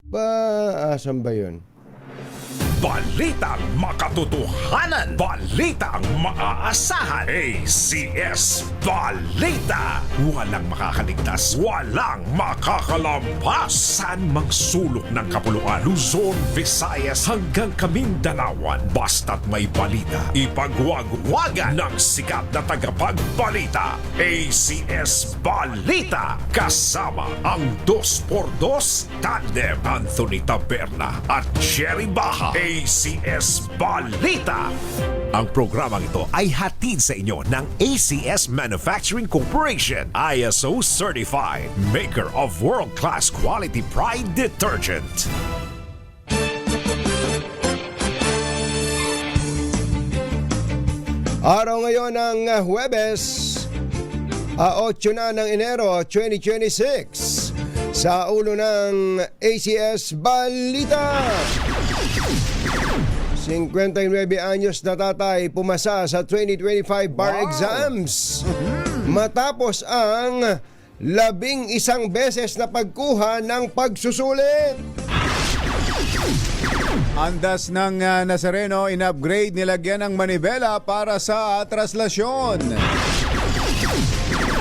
Asan ba yun? Balitang makatotohanan, balitang maaasahan. ACS Balita. Walang makakaligtas, walang makakalampas. Saan mang sulok ng kapuluan, Luzon, Visayas hanggang Kamindalawan. Basta't may balita, ipagwagwagan ng sikat na tagapagbalita. ACS Balita. Kasama ang 2x2 tandem Anthony Taberna at Jerry Baha. ACS Balita. Ang programang ito ay hatid sa inyo ng ACS Manufacturing Corporation, ISO certified, maker of world-class quality Pride detergent. Araw ngayon ng Huwebes, 8 na ng Enero 2026. Sa ulo ng ACS Balita. 59 anyos na tatay pumasa sa 2025 bar exams matapos ang 11 beses na pagkuha ng pagsusulit. Andas ng Nazareno in-upgrade, nilagyan ng manibela para sa traslasyon.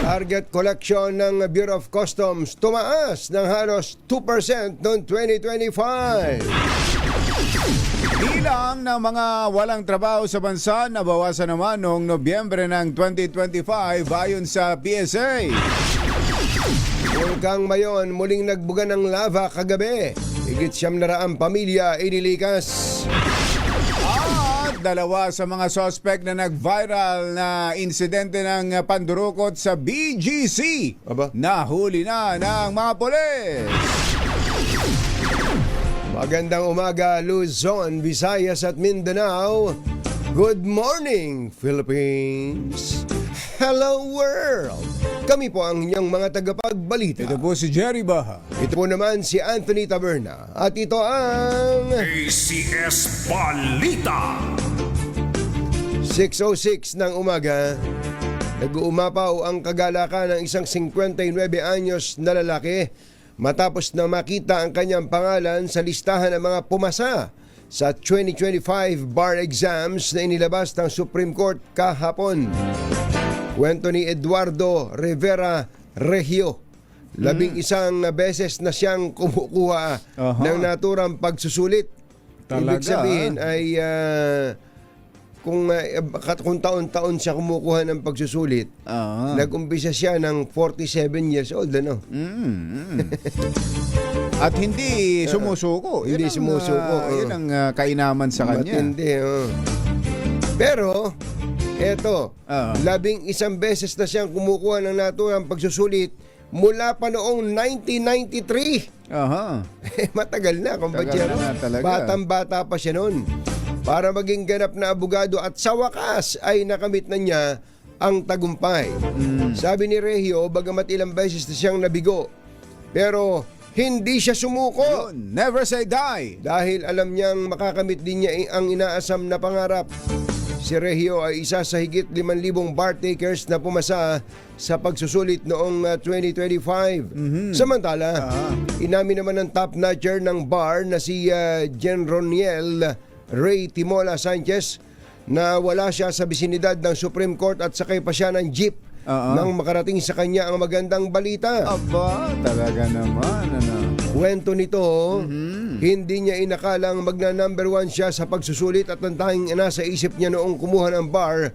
Target collection ng Bureau of Customs tumaas ng halos 2% noong 2025. Bilang ng mga walang trabaho sa bansa nabawasan naman noong Nobyembre ng 2025 ayon sa PSA. Bulkang Mayon muling nagbuga ng lava kagabi. Higit 700 pamilya inilikas. At dalawa sa mga suspect na nag-viral na insidente ng pandurukot sa BGC. Aba? Nahuli na ng mga pulis. Magandang umaga, Luzon, Visayas at Mindanao. Good morning, Philippines. Hello, world. Kami po ang inyong mga tagapagbalita. Ito po si Jerry Baha. Ito po naman si Anthony Taberna. At ito ang ACS Balita. 6:06 ng umaga. Nag-uumapaw ang kagalakan ng isang 59 anyos na lalaki matapos na makita ang kanyang pangalan sa listahan ng mga pumasa sa 2025 bar exams na inilabas ng Supreme Court kahapon. Kwento ni Eduardo Rivera Regio. 11 beses na siyang kumukuha ng naturang pagsusulit. Talaga, Ibig sabihin ay kung taon-taon siya kumukuha ng pagsusulit, nag-umpisa siya ng 47 years old, ano? At hindi sumusuko. Hindi sumusuko. Yun ang kainaman sa kanya. Matindi, Pero, eto, 11 beses na siyang kumukuha ng naturang pagsusulit mula pa noong 1993. Matagal na, kumpatsero. Batang-bata pa siya noon. Para maging ganap na abogado at sa wakas ay nakamit na niya ang tagumpay. Sabi ni Regio, bagamat ilang beses na siyang nabigo, pero hindi siya sumuko. Never say die. Dahil alam niyang makakamit din niya ang inaasam na pangarap. Si Regio ay isa sa higit 5,000 bar takers na pumasa sa pagsusulit noong 2025. Samantala, inamin naman ng top notcher ng bar na si Jen Roniel Ray Timola Sanchez na wala siya sa bisinidad ng Supreme Court at sakay pa siya ng jeep nang makarating sa kanya ang magandang balita. Aba, talaga naman. Kwento nito, hindi niya inakalang magna number 1 siya sa pagsusulit at ang tanging nasa isip niya noong kumuha ng bar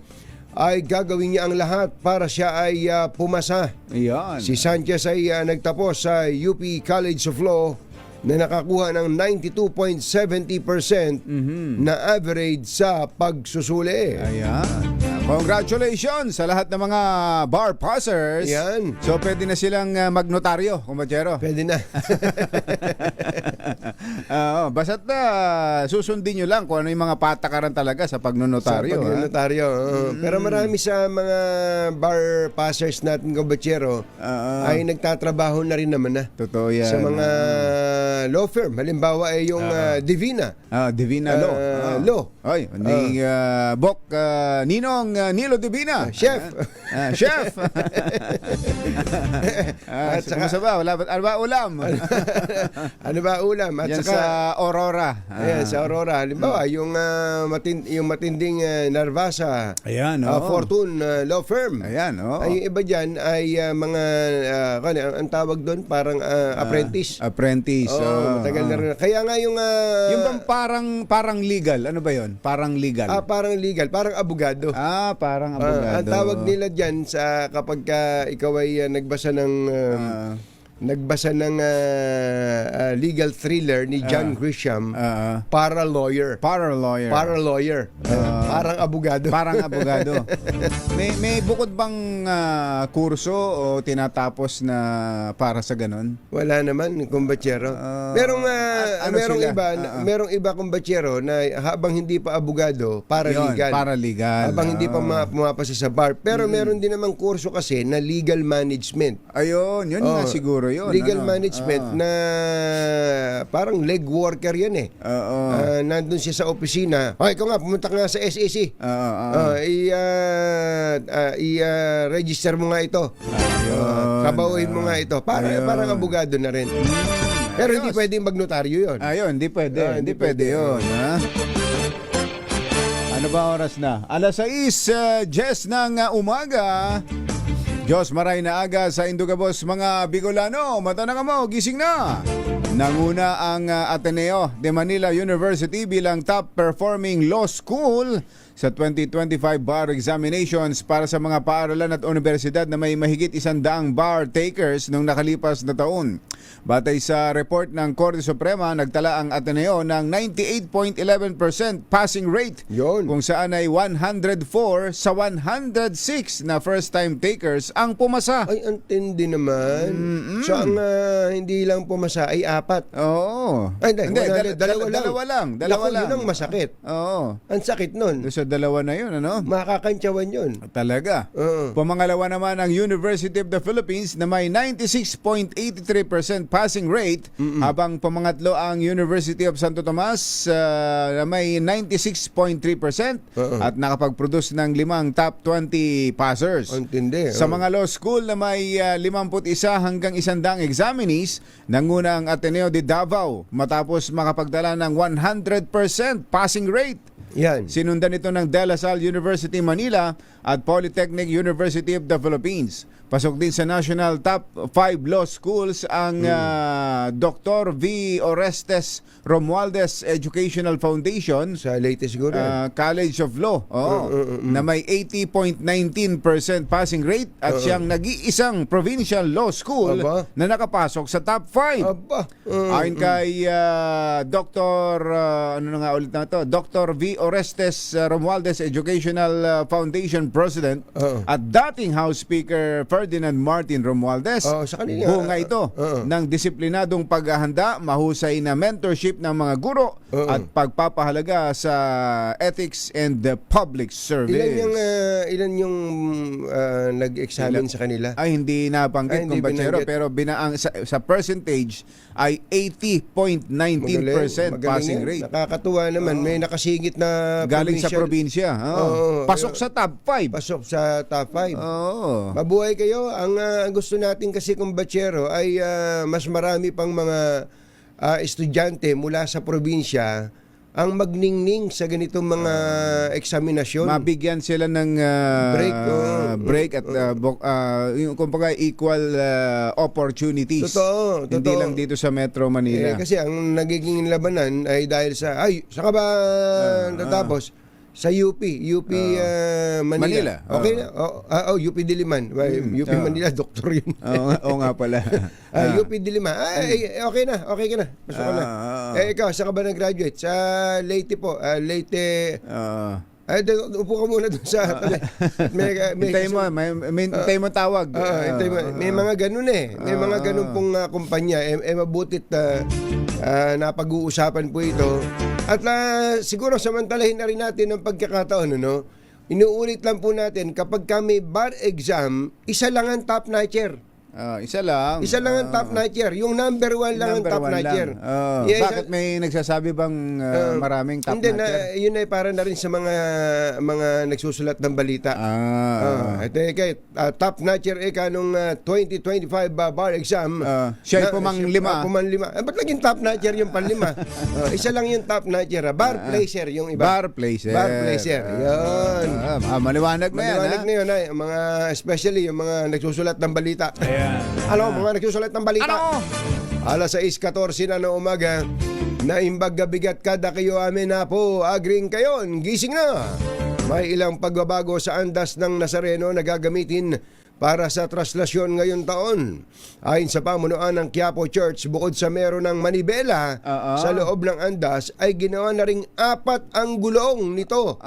ay gagawin niya ang lahat para siya ay pumasa. Ayan. Si Sanchez ay nagtapos sa UP College of Law na nakakuha ng 92.70% na average sa pagsusuli. Ayan. Congratulations sa lahat ng mga bar passers. Yan. So pwede na silang magnotaryo, kumpatsero. Pwede na. basta't susundin nyo lang kung ano yung mga patakaran talaga sa pagnonotaryo. Sa pagnotaryo. Pero marami sa mga bar passers natin, kabatsero, ay nagtatrabaho na rin naman na. Totoo yan. Sa mga law firm. Halimbawa ay yung Divina. Divina Law. Law. Oy, ni Ninong Nilo Divina. Chef. Chef. Kumusta ba? Ano ba ulam? Ano ba ulam? At Yan saka, sa Aurora. ayan, sa Aurora. Halimbawa, yung matinding Narvasa Ayan, Fortune Law Firm. Ayan, Ay, yung iba dyan ay mga, ang tawag doon, parang apprentice. Apprentice. Matagal na rin. Kaya nga yung... yung bang parang legal? Ano ba yon? Parang legal. parang legal, parang abogado. Parang abogado. Ang tawag nila dyan sa kapag ikaw ay nagbasa ng legal thriller ni John Grisham, para lawyer. Para lawyer. Parang abogado. Parang abogado. may bukod bang kurso o tinatapos na para sa ganun? Wala naman, kumbatsero. Merong merong iba kumbatsero na habang hindi pa abogado, para legal. Para legal. Habang hindi pa pumapasa sa bar. Pero meron din namang kurso kasi na legal management. Ayun, yun nga siguro yun. Legal management na parang leg worker yan eh. Nandun siya sa opisina. Okay, ikaw nga, pumunta ka nga sa SEC. I-register mo nga ito. Trabahuin mo nga ito. Parang abogado na rin. Pero hindi pwedeng magnotaryo yun. Hindi pwede. Hindi pwede yun. Ano ba oras na? Alas 6:10 ng umaga. Diyos maray na aga sa Indugabos mga Bicolano. Mata na ka mo, gising na! Nanguna ang Ateneo de Manila University bilang top performing law school sa 2025 bar examinations para sa mga paaralan at universidad na may mahigit 100 bar takers noong nakalipas na taon. Batay sa report ng Korte Suprema, nagtala ang Ateneo ng 98.11% passing rate. Yun. Kung saan ay 104 sa 106 na first-time takers ang pumasa. Ay, antindi naman. So, ang hindi lang pumasa ay 4. Oo. Ay, hindi. Dalawa lang. Yun ang masakit. Oo. Ang sakit nun. Doon sa dalawa na yun, ano? Makakantsawan yun. Talaga. Pumangalawa naman ang University of the Philippines na may 96.83% passing rate, habang pumangatlo ang University of Santo Tomas na may 96.3% at nakapag-produce ng 5 top 20 passers. Antindi. Sa mga law school na may 51 hanggang 100 examinees, nanguna ang Ateneo de Davao matapos makapagdala ng 100% passing rate. Yan. Sinundan ito ng De La Salle University Manila at Polytechnic University of the Philippines. Pasok din sa national top 5 law schools ang Dr. V. Orestes Romualdez Educational Foundation Sa latest siguro. College of Law na may 80.19% passing rate at siyang nag-iisang provincial law school na nakapasok sa top 5. Ayon kay Dr. Dr. V. Orestes Romualdez Educational Foundation President at dating House Speaker Ferdinand Martin Romualdez, sa kanila, bunga ito ng disiplinadong paghahanda, mahusay na mentorship ng mga guro at pagpapahalaga sa ethics and the public service. Ilan yung nag-examine sa kanila? Ay, hindi nabanggit kumbatsero, pero sa percentage ay 80.19% passing rate. Nakakatuwa naman. May nakasingit na galing sa probinsya. Pasok sa top 5. Pasok sa top 5. Mabuhay kayo. Ang gusto natin kasi kumbatsero ay mas marami pang mga estudyante mula sa probinsya ang magningning sa ganitong mga eksaminasyon. Mabigyan sila ng break at yung kumbaga equal opportunities. Totoo. Hindi lang dito sa Metro Manila. Kasi ang nagiging labanan ay dahil sa saan ka ba natapos? Sa UP Manila. Okay na? UP Diliman. UP Manila, doktor yun. Oo nga pala. UP Diliman. Okay ka na. Pasok ka na. Ikaw, saan ka ba nag-graduate? Sa Leyte po. Leyte. Ay, upo ka muna doon sa tabi. Hintayin mo, hintayin mo tawag. Hintayin mo. May mga ganun eh. May mga ganun pong kumpanya. Mabutit napag-uusapan po ito. At siguro samantalahin na rin natin ang pagkakataon, ano? Inuulit lang po natin, kapag kami bar exam, isa lang ang top notcher. Isa lang. Isa lang ang top notcher. Yung number 1 lang ang top notcher. Bakit may nagsasabi bang maraming top hindi, notcher? Yun ay para na rin sa mga nagsusulat ng balita. Ito top notcher nung 2025 bar exam. Siya ay pumanglima. Ba't naging top notcher yung panlima? Isa lang yung top notcher. Bar placer yung iba. Bar placer. Yun. Maliwanag na yan. Maliwanag na yun. Especially yung mga nagsusulat ng balita. Mga nagsusulat ng balita. Alas 6:14 na ng umaga, naimbag gabigat kada kayo amin na po, agring kayon, gising na. May ilang pagbabago sa andas ng Nazareno na gagamitin para sa traslasyon ngayon taon. Ayon sa pamunuan ng Quiapo Church, bukod sa meron ng manibela sa loob ng andas, ay ginawa na ring 4 ang gulong nito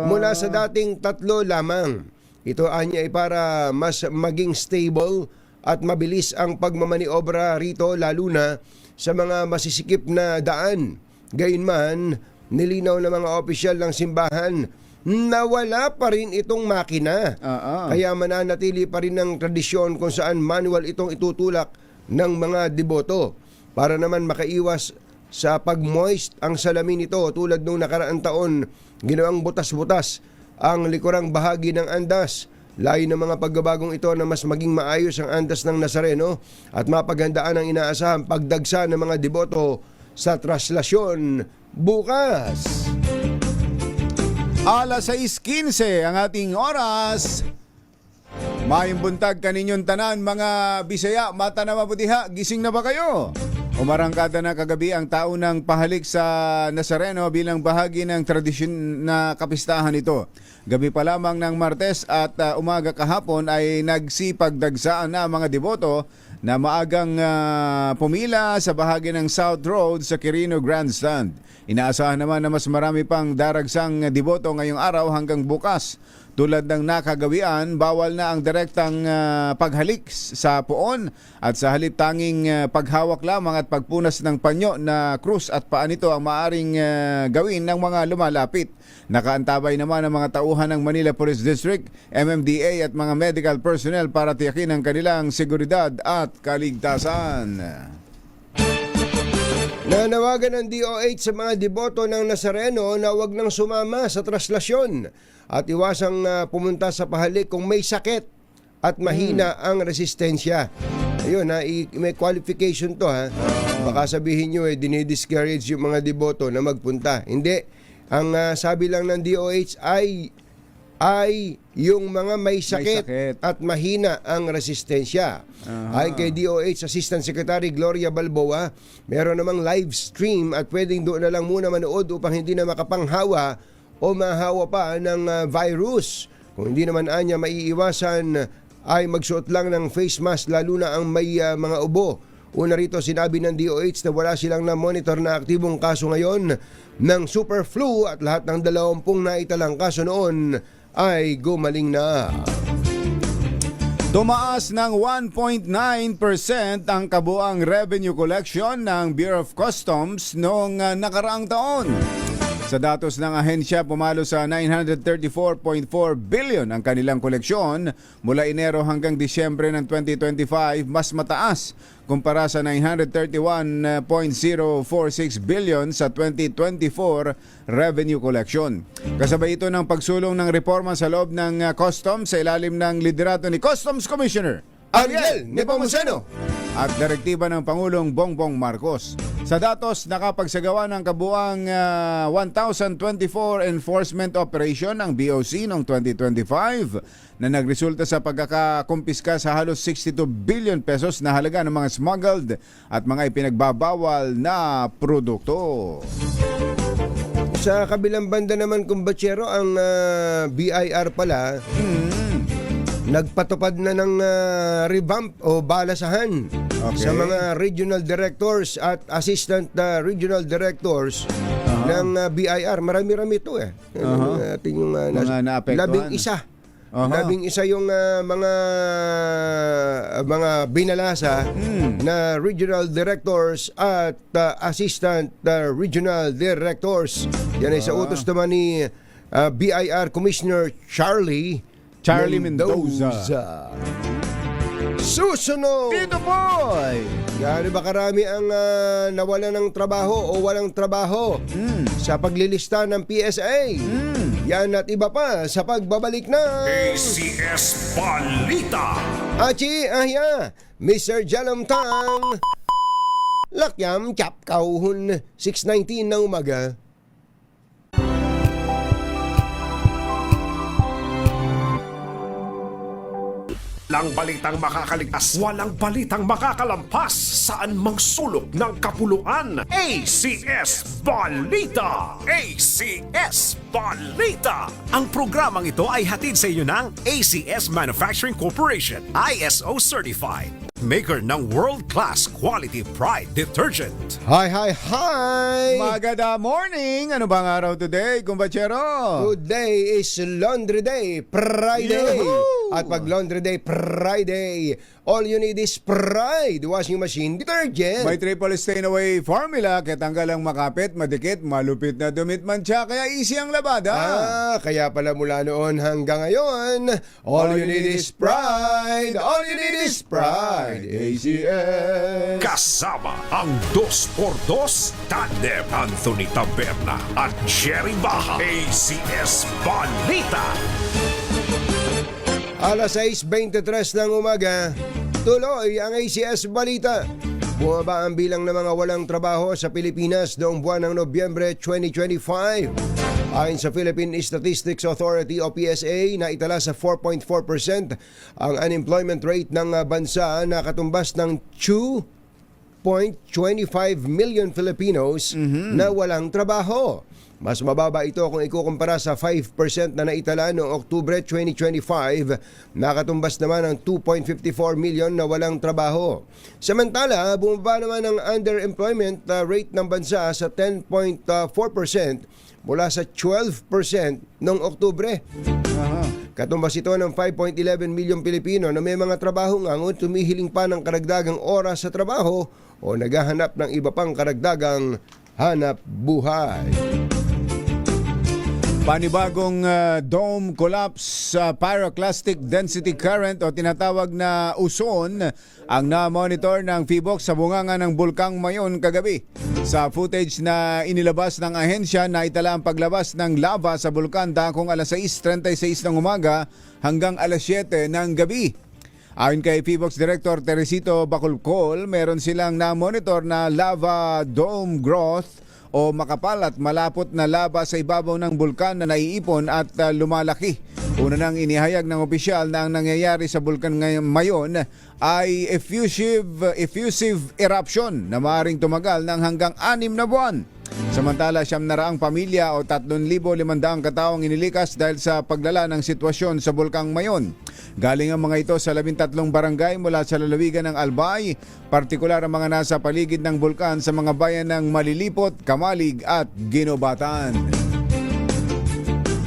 mula sa dating 3 lamang. Ito anya ay para mas maging stable at mabilis ang pagmamaniobra rito, lalo na sa mga masisikip na daan. Gayunman, nilinaw ng mga opisyal ng simbahan na wala pa rin itong makina. Kaya mananatili pa rin ang tradisyon kung saan manual itong itutulak ng mga deboto. Para naman makaiwas sa pag-moist ang salamin nito, tulad nung nakaraang taon, ginawang butas-butas ang likurang bahagi ng andas. Layo ng mga pagbabagong ito na mas maging maayos ang andas ng Nazareno at mapaghandaan ang inaasahang pagdagsa ng mga deboto sa traslasyon bukas. Alas 6:15 ang ating oras. Mayong buntag kaninyong tanan, mga Bisaya, mata na maputiha, gising na ba kayo? Umarangkada na kagabi ang taunang pahalik sa Nazareno bilang bahagi ng tradisyon na kapistahan ito. Gabi pa lamang ng Martes at umaga kahapon ay nagsipagdagsaan na mga deboto na maagang pumila sa bahagi ng South Road sa Quirino Grandstand. Inaasahan naman na mas marami pang daragsang deboto ngayong araw hanggang bukas. Tulad ng nakagawian, bawal na ang direktang paghalik sa puon at sa halip tanging paghawak lamang at pagpunas ng panyo na krus at paa nito ang maaring gawin ng mga lumalapit. Nakaantabay naman ang mga tauhan ng Manila Police District, MMDA at mga medical personnel para tiyakin ang kanilang seguridad at kaligtasan. Nanawagan ng DOH sa mga deboto ng Nazareno na huwag nang sumama sa traslasyon at iwasang pumunta sa pahalik kung may sakit at mahina ang resistensya. Ayun, may qualification to ha. Baka sabihin nyo dinidiscourage yung mga deboto na magpunta. Hindi. Ang sabi lang ng DOH ay yung mga may sakit at mahina ang resistensya. Ayon kay DOH Assistant Secretary Gloria Balboa, meron namang live stream at pwedeng doon na lang muna manood upang hindi na makapanghawa o mahawa pa ng virus. Kung hindi naman anya maiiwasan ay magsuot lang ng face mask, lalo na ang may mga ubo. Una rito, sinabi ng DOH na wala silang na-monitor na aktibong kaso ngayon ng super flu at lahat ng 20 naitalang kaso noon ay gumaling na. Tumaas ng 1.9% ang kabuang revenue collection ng Bureau of Customs noong nakaraang taon. Sa datos ng ahensya, pumalo sa 934.4 billion ang kanilang koleksyon mula Enero hanggang Disyembre ng 2025, mas mataas kumpara sa 931.046 billion sa 2024 revenue collection. Kasabay ito ng pagsulong ng reforma sa loob ng Customs sa ilalim ng liderato ni Customs Commissioner Ariel Nepomuceno at direktiba ng Pangulong Bongbong Marcos. Sa datos, nakapagsagawa ng kabuang 1,024 enforcement operation ang BOC noong 2025 na nagresulta sa pagkakakumpiska sa halos 62 billion pesos na halaga ng mga smuggled at mga ipinagbabawal na produkto. Sa kabilang banda naman, kumbatsero, ang BIR pala nagpatupad na ng revamp o balasahan sa mga regional directors at assistant regional directors ng BIR. Marami-rami ito eh. Ating yung Mga naapektuhan. 11. 11 yung mga binalasa na regional directors at assistant regional directors. Yan ay sa utos naman ni BIR Commissioner Charlie Mendoza. Susunod! Tito Boy! Gaano ba karami ang nawalan ng trabaho o walang trabaho sa paglilista ng PSA? Yan at iba pa sa pagbabalik na ACS Balita. Achi Ahya, Mr. Jalamtang Lakyam Chapkauhun 6:19 ng umaga. Walang balitang makakaligtas, walang balitang makakalampas, saan mang sulok ng kapuluan. ACS Balita! ACS Balita! Ang programang ito ay hatid sa inyo ng ACS Manufacturing Corporation, ISO Certified. Maker ng world-class quality Pride Detergent. Hi! Maganda morning! Ano bang araw today, kumbachero? Today is Laundry Day, Friday. Yahoo! At pag Laundry Day, Friday, all you need is Pride Washing Machine Detergent. May triple stain away formula, kaya tanggal ang makapit, madikit, malupit na dumit mancha, kaya easy ang labada. Kaya pala mula noon hanggang ngayon, all you need is Pride. All you need is Pride. ACS. Kasama ang 2x2 tandem Anthony Taberna at Jerry Baja. ACS Balita. Alas 6:23 ng umaga, tuloy ang ACS Balita. Bumaba ang bilang ng mga walang trabaho sa Pilipinas noong buwan ng Nobyembre 2025. Ayon sa Philippine Statistics Authority o PSA, naitala sa 4.4% ang unemployment rate ng bansa na katumbas ng 2.25 million Filipinos na walang trabaho. Mas mababa ito kung ikukumpara sa 5% na naitala noong Oktubre 2025, nakatumbas naman ang 2.54 million na walang trabaho. Samantala, bumaba naman ang underemployment rate ng bansa sa 10.4% mula sa 12% noong Oktubre. Katumbas ito ng 5.11 million Pilipino na may mga trabaho ngunit tumihiling pa ng karagdagang oras sa trabaho o naghahanap ng iba pang karagdagang hanap buhay. Panibagong dome collapse pyroclastic density current o tinatawag na uson ang na-monitor ng PHIVOLCS sa bunganga ng Bulkang Mayon kagabi. Sa footage na inilabas ng ahensya, naitala ang paglabas ng lava sa bulkan dakong alas 6:36 ng umaga hanggang alas 7 ng gabi. Ayon kay PHIVOLCS Director Teresito Bacolcol, meron silang na-monitor na lava dome growth o makapal at malapot na lava sa ibabaw ng bulkan na naiipon at lumalaki. Una nang inihayag ng opisyal na ang nangyayari sa bulkan Mayon ay effusive eruption na maaaring tumagal ng hanggang 6 na buwan. Samantala, 700 pamilya o 3,500 kataong inilikas dahil sa paglala ng sitwasyon sa Bulkang Mayon. Galing ang mga ito sa 13 barangay mula sa lalawigan ng Albay, partikular ang mga nasa paligid ng bulkan sa mga bayan ng Malilipot, Kamalig at Ginobatan.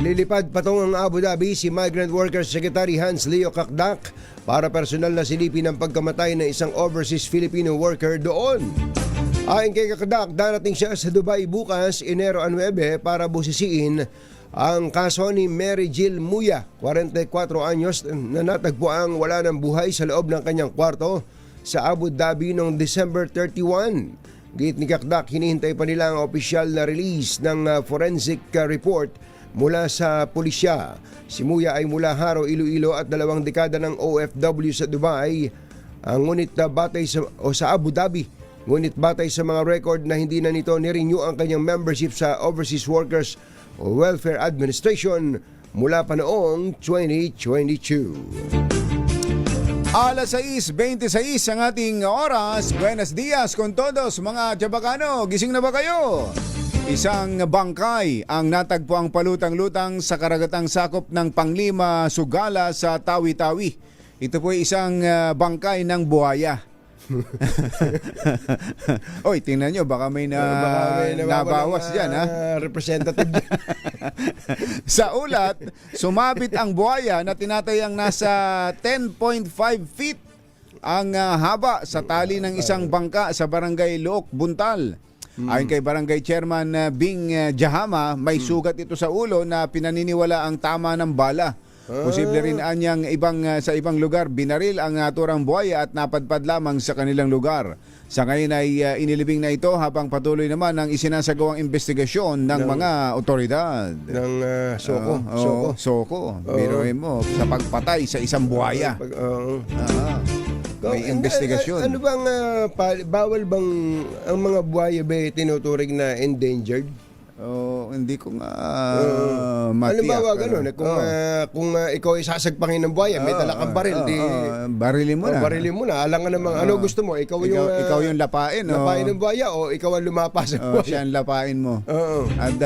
Lilipad patungong Abu Dhabi si Migrant Workers Secretary Hans Leo Kakdak para personal na silipin ang pagkamatay ng isang overseas Filipino worker doon. Ayon kay Kakdak, darating siya sa Dubai bukas, Enero 9, para busisiin ang kaso ni Mary Jill Muya, 44 anyos, na natagpuang wala ng buhay sa loob ng kanyang kwarto sa Abu Dhabi noong December 31. Git ni Kakdak, hinihintay pa nila ang opisyal na release ng forensic report mula sa pulisya. Si Muya ay mula Haro, Iloilo at 2 dekada ng OFW sa Dubai. Ngunit batay sa Abu Dhabi. Ngunit batay sa mga record na hindi na nito nirenew ang kanyang membership sa Overseas Workers Welfare Administration mula pa noong 2022. Alas 6:26 ang ating oras. Buenos dias con todos mga Chabacano. Gising na ba kayo? Isang bangkay ang natagpuang palutang-lutang sa karagatang sakop ng Panglima, Sugala sa Tawi-Tawi. Ito po ay isang bangkay ng buhaya. Oy, tingnan nyo, baka may nabawas dyan, ha? Representative dyan. Sa ulat, sumabit ang buhaya na tinatayang nasa 10.5 feet ang haba sa tali ng isang bangka sa barangay Look, Buntal. Ayon kay Barangay Chairman Bing Jahama, may sugat ito sa ulo na pinaniniwala ang tama ng bala. Posible rin anyang sa ibang lugar binaril ang naturang buhaya at napadpad lamang sa kanilang lugar. Sa ngayon ay inilibing na ito habang patuloy naman ang isinasagawang investigasyon ng mga otoridad. Ng Soko. Soko. Biruin mo, sa pagpatay sa isang buhaya. May investigasyon. Ano bang bawal bang ang mga buhaya ba tinuturing na endangered? Hindi ko nga matiyak. Halimbawa gano'n, kung ikaw ay sasagpangin ng buhaya, may dala kang baril, barilin mo na. Barilin mo na. Alam nga namang, ano gusto mo? Ikaw yung lapain. Lapain ng buhaya o ikaw ang lumapas sa buhaya? Siya ang lapain mo. At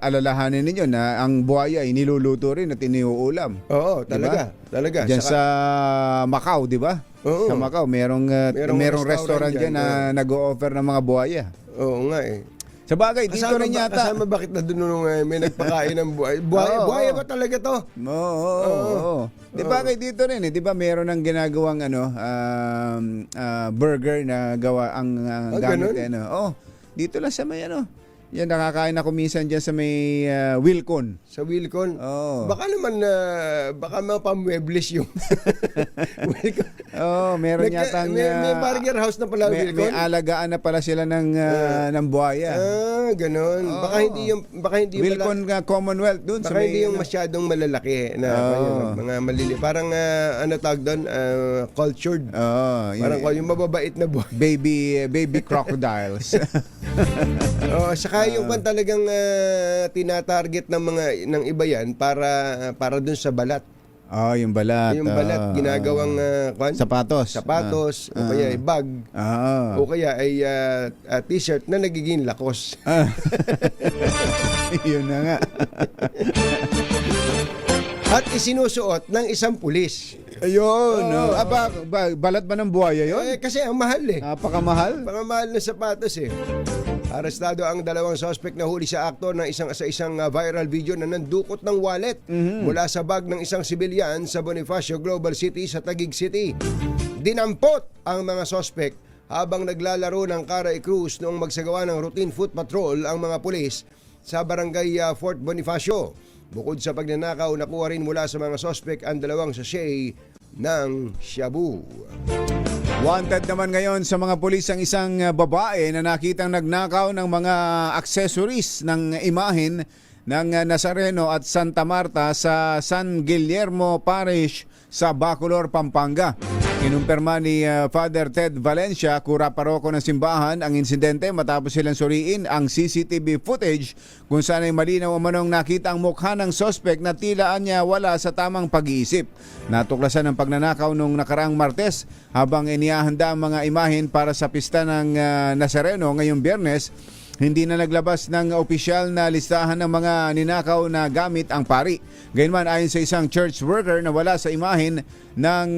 alalahanin ninyo na ang buhaya ay niluluto rin at iniuulam. Oo, talaga. Diba? Talaga. Diyan sa Macau, di ba? Sa Macau, merong restaurant dyan na nag-o-offer ng mga buhaya. Oo nga eh. Sa bagay, dito rin yata. Kasama bakit na doon nung may nagpakain ng buhay? Buhay ba talaga to? Oo. Di ba kay dito rin di ba meron ng ginagawang burger na gawa ang gamit dito lang sa may yan, nakakain ako minsan dyan sa may Wilcon. Sa Wilcon? Oo. Baka naman, baka mapamuebles yung Wilcon. Meron yatang... May burger house na pala Wilcon? May alagaan na pala sila ng buhaya. Ganon. Baka hindi Wilcon Commonwealth dun. Baka hindi yung masyadong malalaki na mga malili. Parang, tawag doon? Cultured. Parang yung mababait na buhay. Baby crocodiles. Saka yung talagang tinatarget ng iba yan para dun sa balat. Yung balat. Yung balat ginagawang sapatos. O kaya ay bag. O kaya ay t-shirt na nagiging lakos. Yun na nga. At isinusuot ng isang pulis. Ayun. Balat ba ng buhaya yun? Kasi ang mahal Napakamahal? Pangmahal na sapatos Arestado ang dalawang suspect na huli sa akto ng isang viral video na nandukot ng wallet mula sa bag ng isang sibilyan sa Bonifacio Global City sa Taguig City. Dinampot ang mga suspect habang naglalaro ng Caray Cruz noong magsagawa ng routine foot patrol ang mga pulis sa barangay Fort Bonifacio. Bukod sa pagnanakaw, nakuha rin mula sa mga suspect ang dalawang sachet ng shabu. Wanted naman ngayon sa mga pulis ang isang babae na nakitang nagnakaw ng mga accessories ng imahen ng Nazareno at Santa Marta sa San Guillermo Parish sa Bacolor, Pampanga. Kinumpirma ni Father Ted Valencia, kura paroko ng simbahan, ang insidente matapos silang suriin ang CCTV footage kung saan ay malinaw umanong nakita ang mukha ng suspect na tilaan niya wala sa tamang pag-iisip. Natuklasan ang pagnanakaw nung nakaraang Martes habang inihahanda ang mga imahen para sa pista ng Nazareno ngayong Biyernes. Hindi na naglabas ng opisyal na listahan ng mga ninakaw na gamit ang pari. Gayunman, ayon sa isang church worker na wala sa imahen ng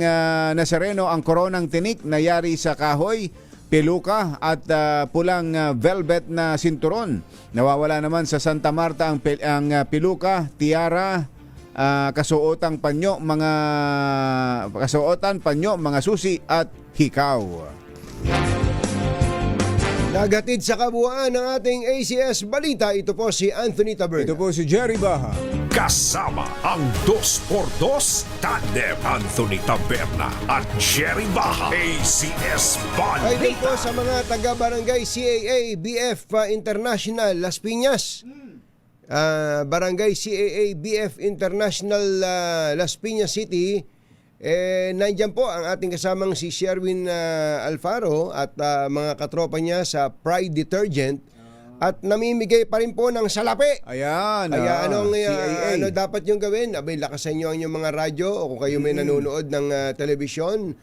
Nazareno ang koronang tinik na yari sa kahoy, peluka at pulang velvet na sinturon. Nawawala naman sa Santa Marta ang peluka, tiara, kasuotan, panyo, mga susi at hikaw. Nagatid sa kabuuan ng ating ACS Balita, ito po si Anthony Taberna. Ito po si Jerry Baha. Kasama ang 2x2 tandem Anthony Taberna at Jerry Baha. ACS Ay din po Balita. sa mga taga-barangay CAA BF International Las Piñas. Barangay CAA BF International Las Piñas City. Nandiyan po ang ating kasamang si Sherwin Alfaro at mga katropa niya sa Pride Detergent at namimigay pa rin po ng salapi. Ayan. Kaya CAA. ano dapat yung gawin? Abay, lakasan nyo ang inyong mga radyo o kung kayo may nanonood ng telebisyon,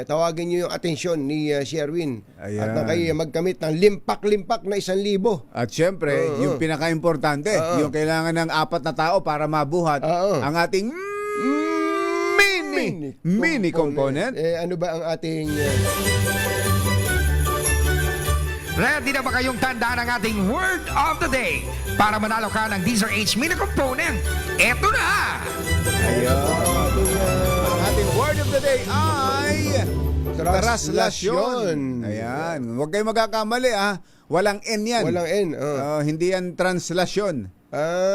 tawagin nyo yung atensyon ni Sherwin. Ayan. At na kayo magkamit ng limpak-limpak na 1,000. At syempre, yung pinaka-importante, yung kailangan ng 4 na tao para mabuhat ang ating mini mini component. Ano ba ang ating... Ready na ba kayong tandaan ang ating word of the day para manalo ka ng Deezer H Mini Component? Eto na! Ang ating word of the day ay... Traslasyon. Ayan. Huwag kayong magkakamali, ha? Walang N yan. Walang N. Hindi yan translasyon.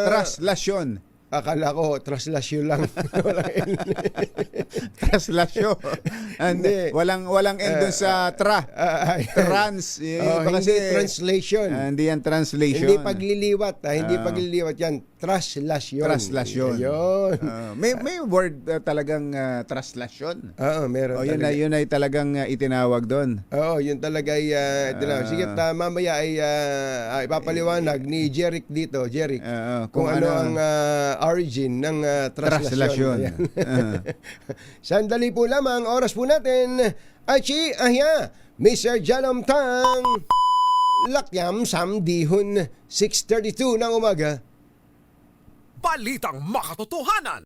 Traslasyon. Akala ko, traslasyon lang. Walang N. Traslasyon. Hindi. Walang N doon sa trans. Hindi translation. Hindi yan translation. Hindi pagliliwat. Hindi pagliliwat yan. Traslasyon. Traslasyon. Yun. May word talagang traslasyon. Oo, meron Yun ay talagang itinawag doon. Oo, yun talaga ay sige, mamaya ay ipapaliwanag ni Jeric dito, Jeric, kung ano ang origin ng traslasyon. Sandali po lamang, oras po natin. Achi, ahya, Mr. Jalom Tang, Lakyam Samdihon, 6:32 ng umaga. Balitang makatotohanan.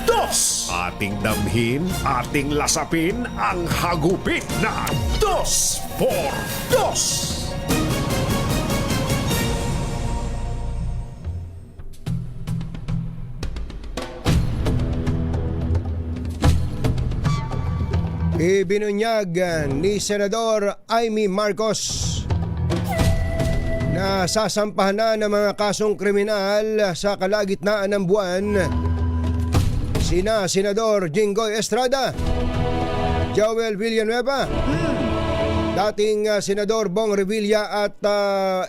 Dos! Ating damhin, ating lasapin ang hagupit na Dos por Dos! Ibinunyag ni Senador Amy Marcos na sasampahan na ng mga kasong kriminal sa kalagitnaan ng buwan sina Senador Jinggoy Estrada, Joel Villanueva, dating Senador Bong Revilla at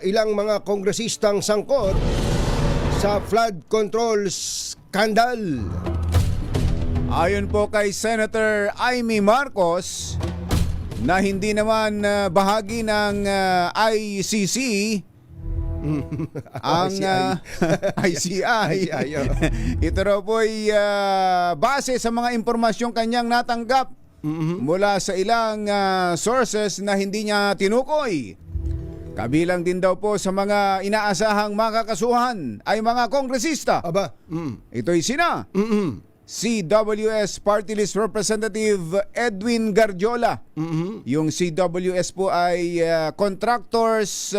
ilang mga kongresistang sangkot sa flood control scandal. Ayon po kay Senator Amy Marcos na hindi naman bahagi ng ICC ang ICI. Ito raw po ay base sa mga impormasyong kanyang natanggap mula sa ilang sources na hindi niya tinukoy. Kabilang din daw po sa mga inaasahang makakasuhan ay mga kongresista. Aba, Ito'y sina CWS Party List Representative Edwin Garjola. Yung CWS po ay Contractors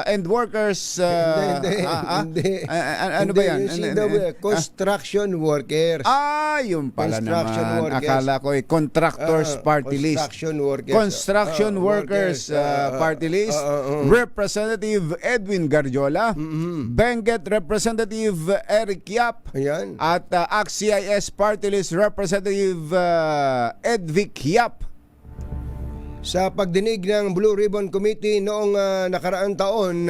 and Workers. Hindi. Ano ba yan? Yung CWS, construction workers. Yung pala Construction naman. workers. Akala ko ay Contractors Party List. Construction workers. Construction Workers Party List. Representative Edwin Garjola. Benguet Representative Eric Yap. Ayan. At ACT-CIS Party List Representative Edvic Yap. Sa pagdinig ng Blue Ribbon Committee noong nakaraang taon,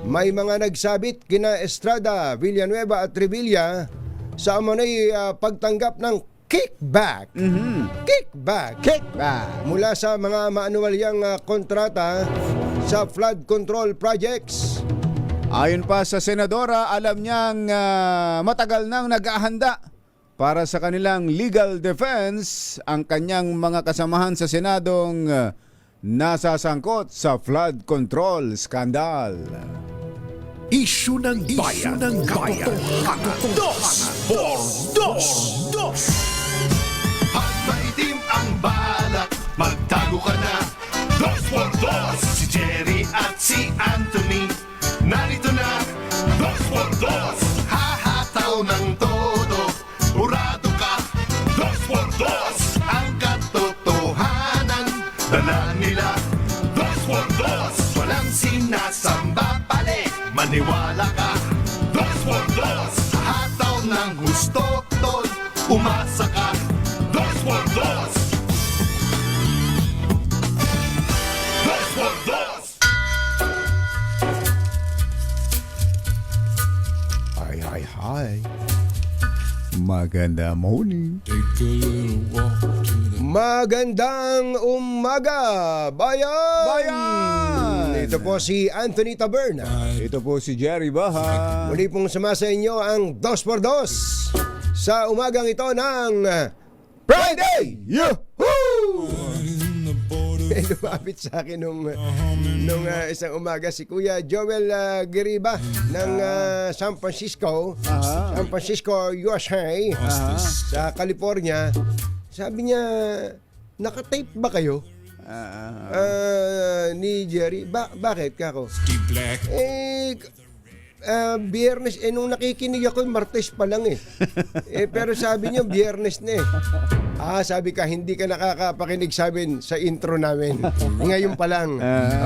may mga nagsabit kina Estrada, Villanueva at Revilla sa amunay pagtanggap ng kickback. Kickback mula sa mga maanuwalyang kontrata sa flood control projects. Ayon pa sa senadora, alam niyang matagal nang nag-ahanda para sa kanilang legal defense ang kanyang mga kasamahan sa Senadong nasasangkot sa flood control scandal. Isyu ng bayan, katotohanan. Dos por Dos! Dos! Pag maitim ang balak, magtago ka na. Dos por Dos! Si Jerry at si Anthony, narito na. Dos por Dos! Hahataw ng todo, urado ka. Dos por Dos! Ang katotohanan, dala nila. Dos por Dos! Walang sinasamba pali, maniwala ka. Dos por Dos! Hataw ng gusto, tol, umasa ka. Dos por Dos! Dos por Dos! Hi. Maganda morning. Magandang umaga, bayan! Ito po si Anthony Taberna. Ito po si Jerry Baha. Muli pong sumasa inyo ang 2x2 sa umagang ito ng Friday! Yahoo! may lumapit sa akin nung isang umaga si Kuya Joel Giriba ng San Francisco, San Francisco, USA, sa California. Sabi niya, naka-tape ba kayo? Ni Jerry. Bakit kako? Biyernes, nung nakikinig ako, Martes pa lang pero sabi niyo, Biyernes na sabi ka, hindi ka nakakapakinig sa intro namin. Ngayon pa lang.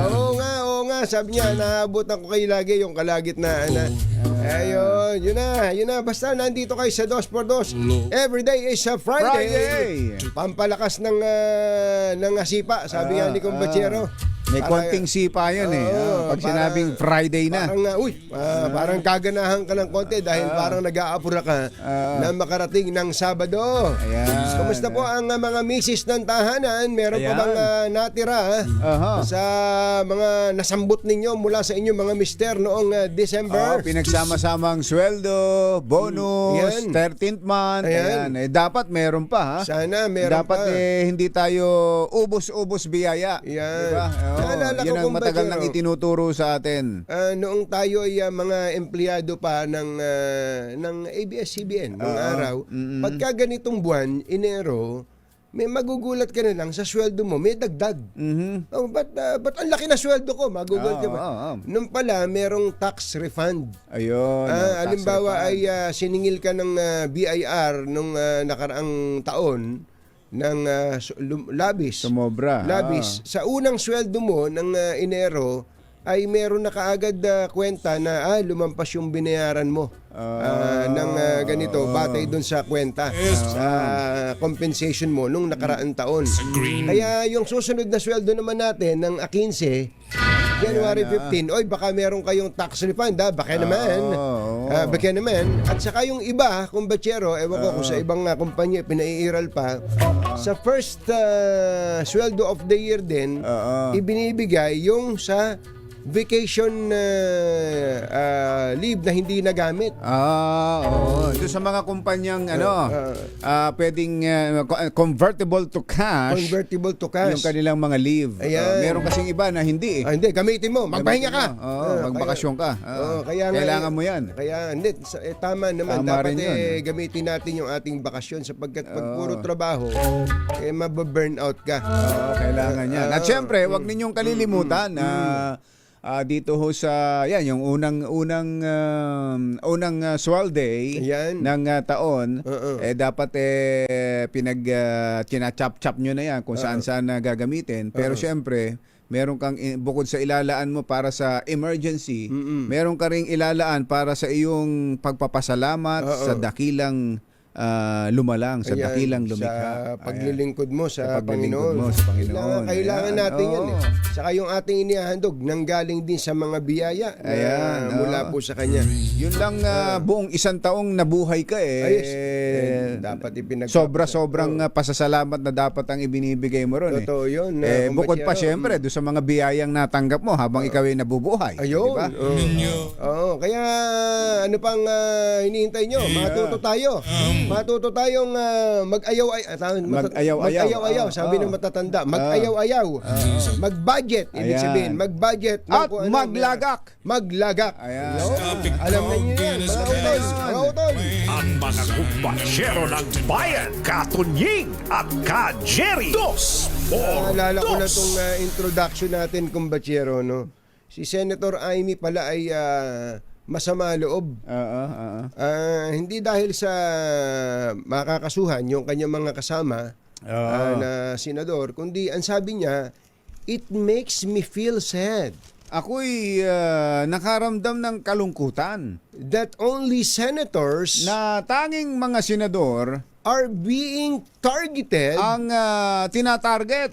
Oo nga, sabi niya, naabutan ko kayo lagi, yung kalagitnaan. Ayun, yun na. Basta nandito kayo sa 2x2. Everyday is a Friday. Pampalakas ng sipa, sabi nga ni Kumbachero. May konting sipa yun pag sinabing Friday na. Parang kaganahan ka ng konti dahil parang nag-aapura ka na makarating ng Sabado. Ayan. Kumusta po ang mga misis ng tahanan? Meron pa bang natira sa mga nasambot ninyo mula sa inyong mga mister noong December? Pinagsama-sama ang sweldo, bonus, 13th month. Ayan. Dapat meron pa. Sana meron dapat pa. Hindi tayo ubos-ubos biyaya. Yan. Diba? Naalala Yan ko, ang matagal Kumbachero, nang itinuturo sa atin. Noong tayo ay mga empleyado pa ng ABS-CBN noong araw, pagka ganitong buwan, Enero, may magugulat ka na lang sa sweldo mo, may dagdag. Ba't ang laki na sweldo ko? Magugulat ka ba? Nung pala, merong tax refund. Ayun. Halimbawa ay siningil ka ng BIR nung nakaraang taon, ng labis. Sumobra. Labis. Sa unang sweldo mo ng Enero ay meron na kaagad kwenta na lumampas yung binayaran mo ng ganito batay doon sa kwenta sa compensation mo nung nakaraang taon. Kaya yung susunod na sweldo naman natin ng 15 January 15, baka meron kayong tax refund, baka naman. Baka naman. At saka yung iba, Kumbachero, ewan ko kung sa ibang kumpanya pinaiiral pa, sa first sweldo of the year din, ibinibigay yung sa vacation leave na hindi nagamit. Doon sa mga kumpanyang pwedeng convertible to cash. Convertible to cash. Yung kanilang mga leave. Meron kasing iba na hindi. Hindi, gamitin mo. Magpahinga ka. Magbakasyon ka. Kailangan mo yan. Kaya hindi, tama naman. Tama dapat rin yun. Gamitin natin yung ating bakasyon sapagkat pag puro trabaho, mababurnout ka. Kailangan yan. At syempre, wag ninyong kalilimutan dito ho sa yung unang swell day ng taon dapat china-chop-chop nyo na yan kung saan-saan na gagamitin. Pero syempre, meron kang bukod sa ilalaan mo para sa emergency, meron ka ring ilalaan para sa iyong pagpapasalamat sa dakilang lumalang, sa dakilang lumikha. Sa paglilingkod mo sa Panginoon. Kailangan natin yan. Saka yung ating inihahandog nanggaling din sa mga biyaya mula po sa Kanya. Yun lang buong isang taong nabuhay ka dapat sobrang pasasalamat na dapat ang ibinibigay mo ron. Totoo yun. Bukod pa syempre doon sa mga biyayang natanggap mo habang ikaw ay nabubuhay. Ayun. Diba? Kaya ano pang hinihintay nyo? Matuto tayong mag-ayaw-ayaw. Sabi ng matatanda, mag-ayaw-ayaw. Mag-budget. Ibig sabihin, mag-budget. At maglagak. Ayan. Alam na nyo yan. Mga utol. Ang mga kumbachero ng bayan, Katunying at Ka-Jerry. Naalala ko na itong introduction natin, Kumbachero, no? Si Senator Amy pala ay masama loob. Hindi dahil sa makakasuhan yung kanyang mga kasama na senador, kundi ang sabi niya, it makes me feel sad. Ako'y nakaramdam ng kalungkutan That only senators na tanging mga senador are being targeted ang tinatarget.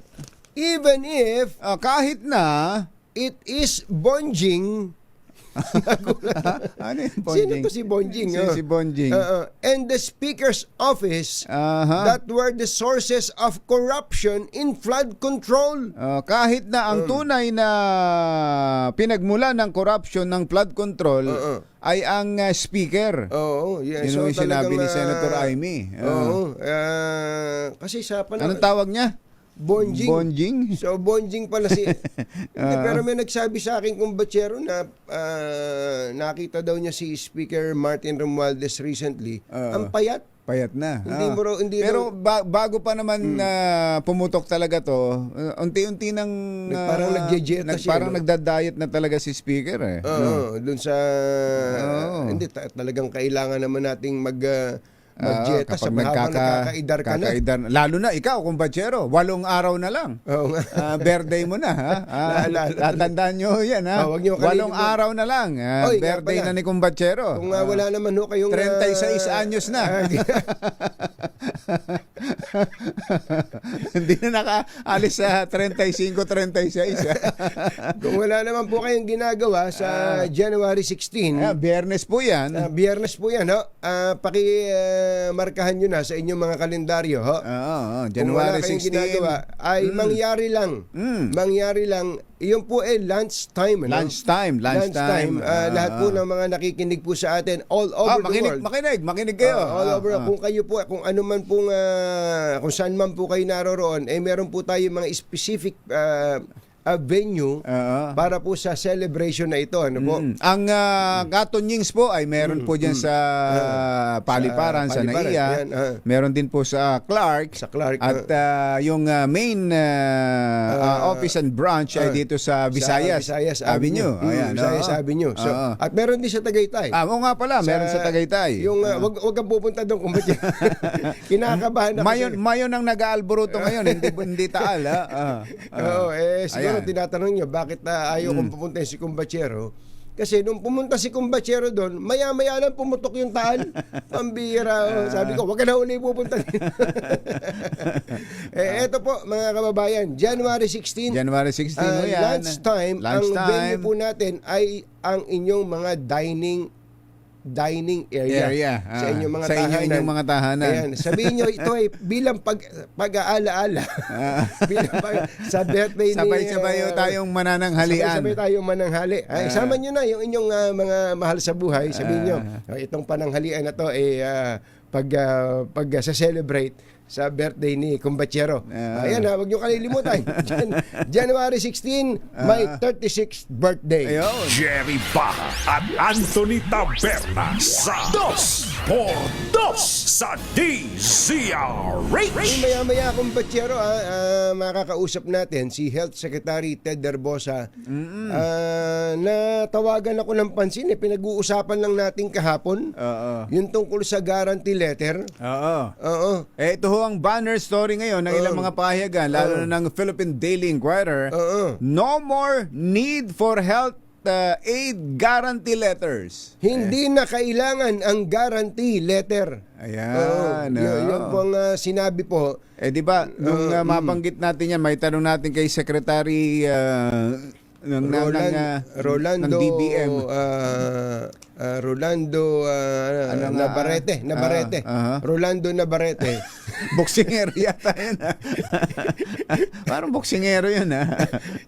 Even if Kahit na it is Bonjing. ano yung Sino to si Bonjing? Si Bonjing. And the Speaker's office that were the sources of corruption in flood control. Kahit na ang tunay na pinagmula ng corruption ng flood control ay ang speaker. Yeah. Yun yung sinabi ni Senator Amy. Kasi sa panahon... Anong tawag niya? Bonjing. Bonjing? So, Bonjing pala si... Hindi, pero may nagsabi sa akin kung batsero na nakita daw niya si Speaker Martin Romualdez recently. Ang payat. Payat na. Hindi mo raw- hindi Pero raw- bago pa naman pumutok talaga to, unti-unti nang Parang nagje-dieta siya, parang no? nagda-diet na talaga si speaker eh. Oo, dun sa... Oo. Hindi, talagang kailangan naman nating mag-dieta sa kapag habang nakakaidar ka na. Lalo na ikaw, kumbatsero, 8 araw na lang. Oo nga. Birthday mo na, ha? Tatandaan nyo yan, ha? Huwag nyo 8 kalimutan. araw na lang. Oy, nga Birthday pala. na ni kumbatsero. Kung wala naman ho kayong... 36 anyos na. Hindi na nakaalis sa 35, 36. Kung wala naman po kayong ginagawa sa January 16, Biyernes po yan. biyernes po yan, ho. Markahan nyo na sa inyong mga kalendaryo, ho. Oo, Kung wala January kayong 16. ginagawa, ay mangyari lang. Mangyari lang. Iyon po ay lunchtime. Ano? Lunchtime. Lahat po ng mga nakikinig po sa atin all over the world. Makinig kayo. All over. Kung kayo po, kung ano man pong, kung saan man po kayo naroroon, meron po tayo mga specific venue para po sa celebration na ito. Ano po? Ang Gatonyings po ay meron po dyan sa Paliparan, sa Paliparan, Naiya. yan, Meron din po sa Clark. Sa Clark, At yung main office and branch ay dito sa Visayas. Visayas Avenue. Ayan, Visayas Avenue. So, at meron din sa Tagaytay. Oo nga pala, meron sa Tagaytay. Yung wag kang pupunta doon kung ba't yan. Kinakabahan na kasi. Mayon ang nag-aalboruto ngayon, hindi Taal. Oo, siguro Ayan. tinatanong nyo bakit ayaw kong pupunta si Kumbachero. Kasi nung pumunta si Kumbachero doon, maya-maya lang pumutok yung Taal. Pambira. Sabi ko, wag ka na uli pupunta. Eto po, mga kababayan, January 16, January 16 mo yan. lunchtime, ang venue po natin ay ang inyong mga dining area, sa inyong mga sa tahanan. inyong mga tahanan. Ayan, sabihin nyo, ito ay bilang pag-aalaala. Sa birthday ni... Sabay-sabay tayong manananghalian. Sabay tayong mananghali. Sama nyo na yung inyong mga mahal sa buhay. Sabihin nyo, itong pananghalian na to pag-celebrate sa birthday ni Kumbachero. Ayan, huwag nyo kalilimutan. January 16, my 36th birthday. Ayun. Jerry Baja at Anthony Taberna sa 2x2 sa DZRH. Maya-maya Kumbachero, makakausap natin si Health Secretary Ted Herbosa. Na tawagan ako ng pansin, pinag-uusapan lang natin kahapon. Yung tungkol sa guarantee letter. Oo. Ito ho ang banner story ngayon ng ilang mga pahayagan, lalo na ng Philippine Daily Inquirer. No more need for health aid guarantee letters. Hindi na kailangan ang guarantee letter. Ayan. Yun pong sinabi po. Di ba, nung mabanggit natin yan, may tanong natin kay Secretary Rolando ng DBM. Rolando Navarrete. Rolando Navarrete. Boksingero yata yun. Parang boksingero yun.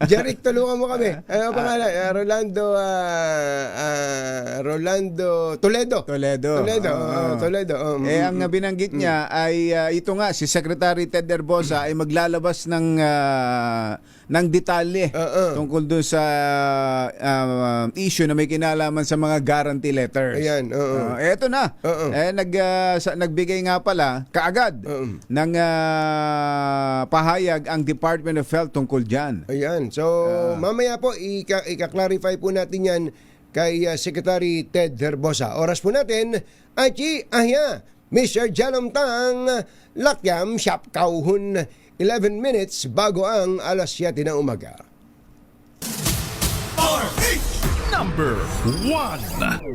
Jeric, tulungan mo kami. Ano pangalan? Rolando Toledo. Toledo. Ang binanggit niya ay ito nga, si Secretary Ted Herbosa ay maglalabas ng detalye tungkol doon sa issue na may kinalaman sa mga guarantee letters. Ayan, eto na. Nagbigay nga pala kaagad ng pahayag ang Department of Health tungkol dyan. Ayan. So, mamaya po, ika-clarify po natin yan kay Secretary Ted Herbosa. Oras po natin, Achi Ahya, Mr. Janam Tang, Lakyam Siap Kauhun, 11 minutes bago ang alas 7 ng umaga. RH number 1.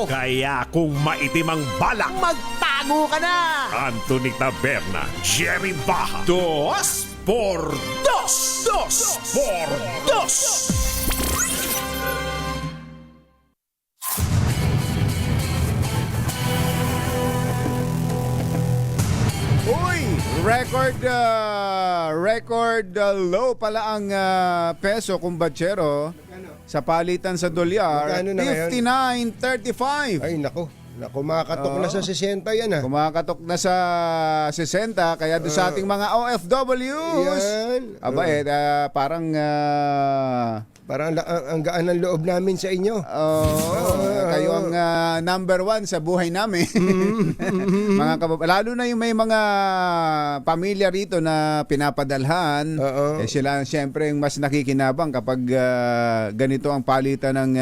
Kaya kung maitim ang balak, Magtago ka na! Anthony Taberna, Jerry Baja, 2x2. 2x2. Uy! Record low pala ang peso kumbatsero sa palitan sa dolyar. Magkano na ngayon? 59.35. Ay, nako. Na kumakatok na sa 60 yan ah. Kumakatok na sa 60, kaya doon sa ating mga OFWs. Yan. Parang Parang ang gaan ng loob namin sa inyo. kayo ang number one sa buhay namin. Mga lalo na yung may mga pamilya rito na pinapadalhan, sila siyempre yung mas nakikinabang kapag ganito ang palitan ng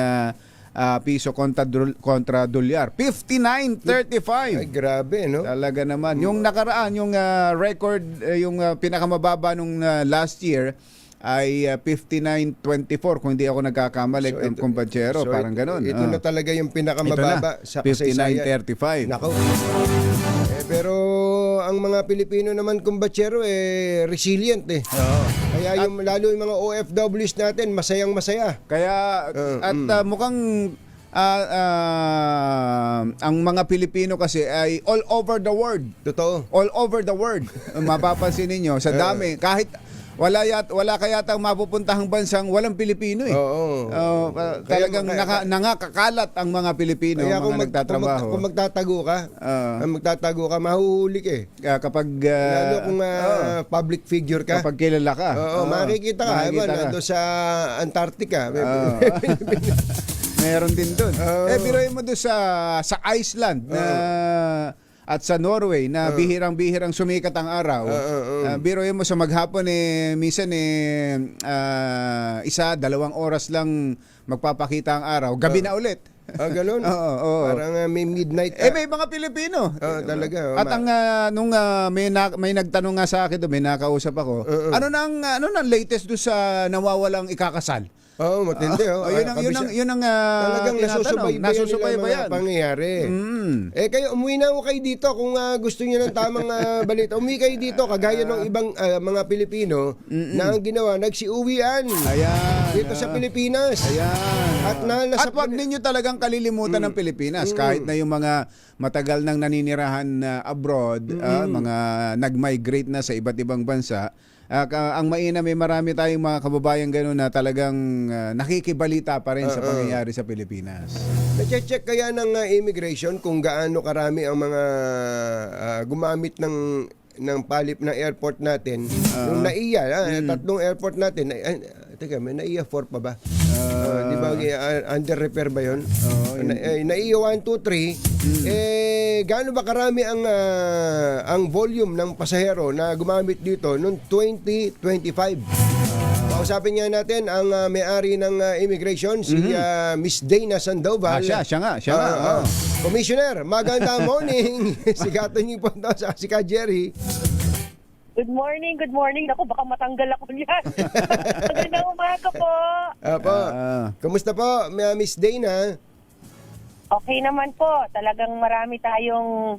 piso kontra dolyar. 59.35. Ay, grabe, no? Talaga naman. Yung nakaraan, yung record, yung pinakamababa nung last year, ay 59.24 kung hindi ako nagkakamali, kumpatsero, parang ganun. Ito na talaga yung pinakamababa sa kasaysayan. 59.35. Nako. Pero ang mga Pilipino naman, kumbatsero, resilient eh. Kaya lalo yung mga OFWs natin, masayang-masaya. Kaya, mukhang ang mga Pilipino kasi ay all over the world. Totoo. All over the world. Mapapansin ninyo, sa dami, kahit wala kaya tang mapupuntahang bansang walang Pilipino eh. Talagang nangakakalat ang mga Pilipino, kaya mga nagtatrabaho. Kung magtatago ka, mahuhuli ka eh. Kapag lalo kung public figure ka. kapag kilala ka. Makikita ka. Nandun sa Antarctica. Meron din doon. Biruin mo doon sa Iceland at sa Norway na bihirang-bihirang sumikat ang araw. Biruin mo sa maghapon minsan 1-2 oras lang magpapakita ang araw. Gabi na ulit. Ganun? Parang may midnight. May mga Pilipino. Talaga. At ang nung may nagtanong nga sa akin doon, may nakausap ako. Ano nang latest doon sa nawawalang ikakasal? Matindi. Yun ang talagang nasusubaybayan mga pangyayari. Kayo, umuwi na kayo dito kung gusto niyo ng tamang balita. Umuwi kayo dito, kagaya ng ibang mga Pilipino na ang ginawa, nagsiuwian dito sa Pilipinas. At wag ninyo talagang kalilimutan ng Pilipinas. Kahit na yung mga matagal nang naninirahan abroad, mga nag-migrate na sa iba't ibang bansa, ang mainam, may marami tayong mga kababayan gano'n na talagang nakikibalita pa rin sa pangyayari sa Pilipinas. Nache-check kaya ng immigration kung gaano karami ang mga gumamit ng palip ng airport natin. Yung NAIA, 3 airport natin. Teka, may NAIA 4 pa ba? Di ba under repair ba yun? NAIA 1, 2, 3. Gaano ba karami ang volume ng pasahero na gumamit dito noong 2025? Kausapin nga natin ang may-ari ng immigration, si Miss Dana Sandoval. Siya nga. Commissioner, magandang morning. Sigaton niyo po sa si Ka Jerry. Good morning. Ako, baka matanggal ako niyan. Magandang umaga po. Kamusta po, Miss Dana? Okay naman po. Talagang marami tayong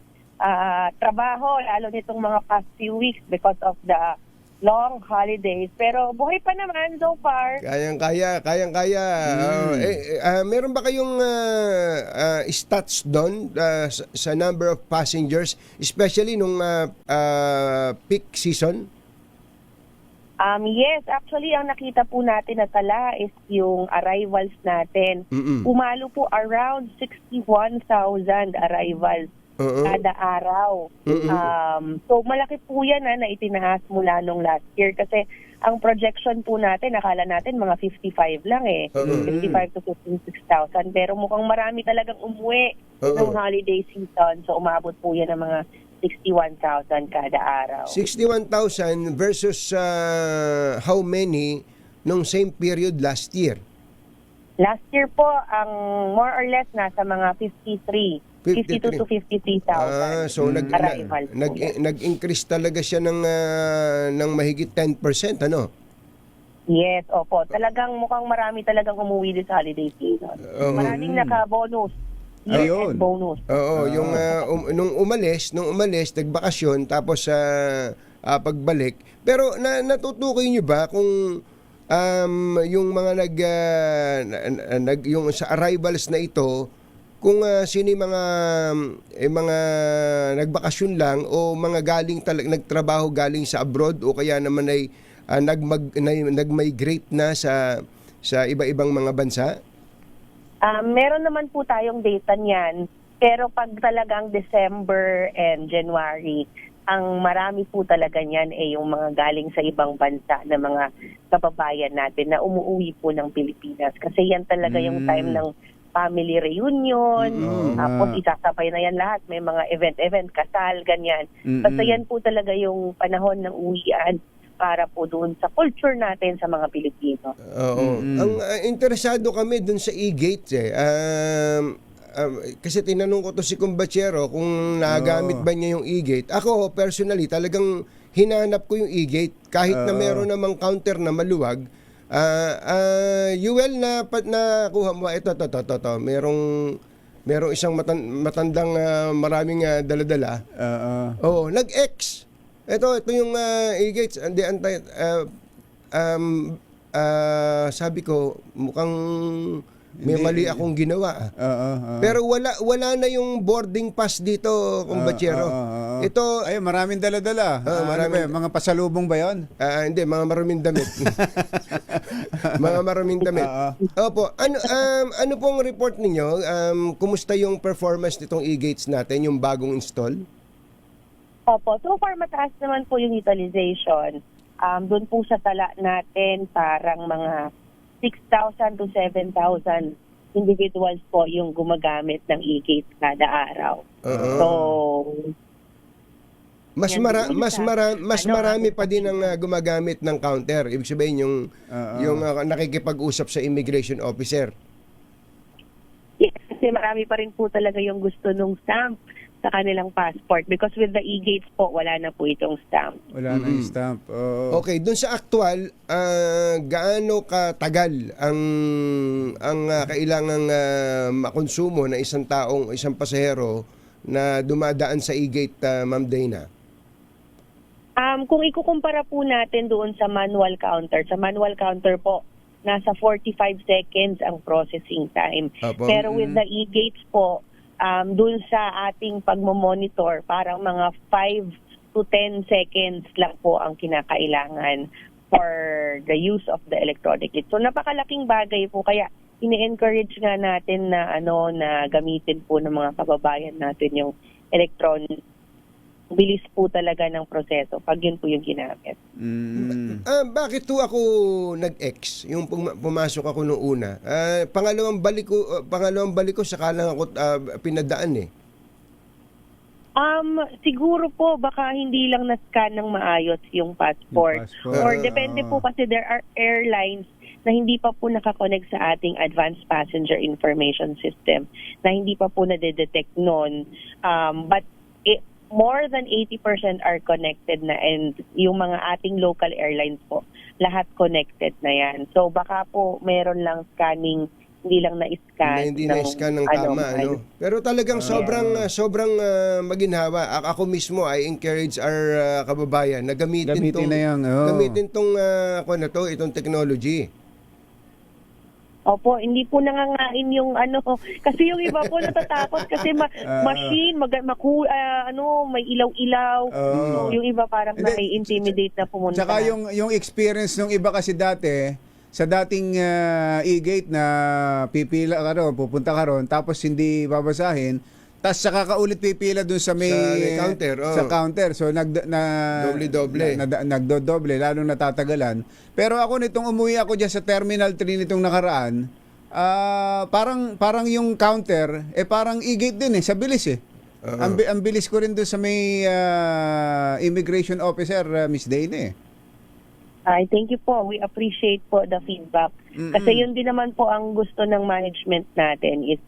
trabaho, lalo nitong mga past few weeks because of the long holidays. Pero buhay pa naman so far. Kayang-kaya. Meron ba kayong stats doon sa number of passengers, especially nung peak season? Yes, actually, ang nakita po natin na tala is yung arrivals natin. Pumalo po around 61,000 arrivals kada araw. So, malaki po yan na itinaas mula nung last year kasi ang projection po natin, nakala natin mga 55 lang 55 to 56,000. Pero mukhang marami talagang umuwi ng holiday season. So, umabot po yan ng mga 61,000 kada araw. 61,000 versus how many nung same period last year? Last year po, ang more or less nasa mga 52 to 53,000 so arrivals. Nag-increase talaga siya ng mahigit 10%, ano? Yes, opo. Talagang mukhang marami talagang umuwi din sa holiday season. Maraming naka-bonus. Ayun. Bonus. Yung nung umalis, nagbakasyon tapos pagbalik. Pero natutukoy niyo ba kung yung mga yung sa arrivals na ito, kung sino yung mga nagbakasyon lang o mga nagtrabaho galing sa abroad o kaya naman ay nag-migrate na sa iba-ibang mga bansa? Meron naman po tayong data niyan. Pero pag talagang December and January, ang marami po talaga niyan ay yung mga galing sa ibang bansa na mga kababayan natin na umuwi po ng Pilipinas. Kasi yan talaga yung time ng family reunion, tapos isasabay na yan lahat. May mga event, kasal, ganyan. Basta yan po talaga yung panahon ng uwian para po doon sa culture natin sa mga Pilipino. Oo. Ang interesado kami dun sa e-gates kasi tinanong ko to si Kumbachero kung nagamit ba niya yung e-gate. Ako personally talagang hinanap ko yung e-gate kahit na meron namang counter na maluwag. Yuel na kuha mo ito. Merong isang matandang maraming daladala. Oo, nag-X. Ito yung e-gates. Sabi ko mukhang may mali akong ginawa. Pero wala na yung boarding pass dito, Kumbachero. Ito ay maraming dala-dala. maraming mga pasalubong ba 'yon? hindi, mga maraming damit. Mga maraming damit. Opo. Ano pong report ninyo? Kumusta yung performance nitong e-gates natin, yung bagong install? Opo, so far mataas naman po yung utilization. Doon po sa tala natin parang mga 6,000 to 7,000 individuals po yung gumagamit ng e-gate kada araw. So, mas marami pa din ang gumagamit ng counter. Ibig sabihin yung nakikipag-usap sa immigration officer. yes, kasi marami pa rin po talaga yung gusto nung stamp sa kanilang passport because with the e-gates po, wala na po itong stamp. Wala na yung stamp. Okay, dun sa aktual, gaano katagal ang kailangang makonsumo na isang pasahero na dumadaan sa e-gate, Ma'am Dana? Kung ikukumpara po natin doon sa manual counter po, nasa 45 seconds ang processing time. Apo. Pero with the e-gates po, dun sa ating pagmamonitor, parang mga 5 to 10 seconds lang po ang kinakailangan for the use of the electronic gate. So napakalaking bagay po, kaya ini-encourage nga natin na na gamitin po ng mga kababayan natin yung electronic. Bilis po talaga ng proseso pag yun po yung ginamit. Bakit to ako nag-X? Yung pumasok ako nung una. Pangalawang balik ko saka lang ako pinadaan eh. Siguro po baka hindi lang na-scan ng maayos yung passport. Or depende po kasi there are airlines na hindi pa po nakakonect sa ating advanced passenger information system, na hindi pa po nade-detect nun. But more than 80% are connected na, and yung mga ating local airlines po, lahat connected na yan. So baka po meron lang scanning, hindi lang na-scan. Hindi na-scan ng tama. Pero talagang sobrang maginhawa. Ako mismo, I encourage our kababayan na gamitin itong technology. Opo, hindi po nangangain yung kasi yung iba po natatakot kasi machine, may ilaw-ilaw. So, yung iba parang na-intimidate na pumunta. Tsaka yung experience ng iba kasi dati, sa dating e-gate na pipila ka ron, pupunta ka ron, tapos hindi babasahin, tapos saka kaulit pipila dun sa counter. So nagdodoble, lalong natatagalan. Pero ako nitong umuwi ako diyan sa Terminal 3 nitong nakaraan, parang yung counter parang e-gate din sa bilis eh. Ang bilis ko rin dun sa may immigration officer, Miss Dana eh. Ay, thank you po. We appreciate po the feedback. Kasi yun din naman po ang gusto ng management natin is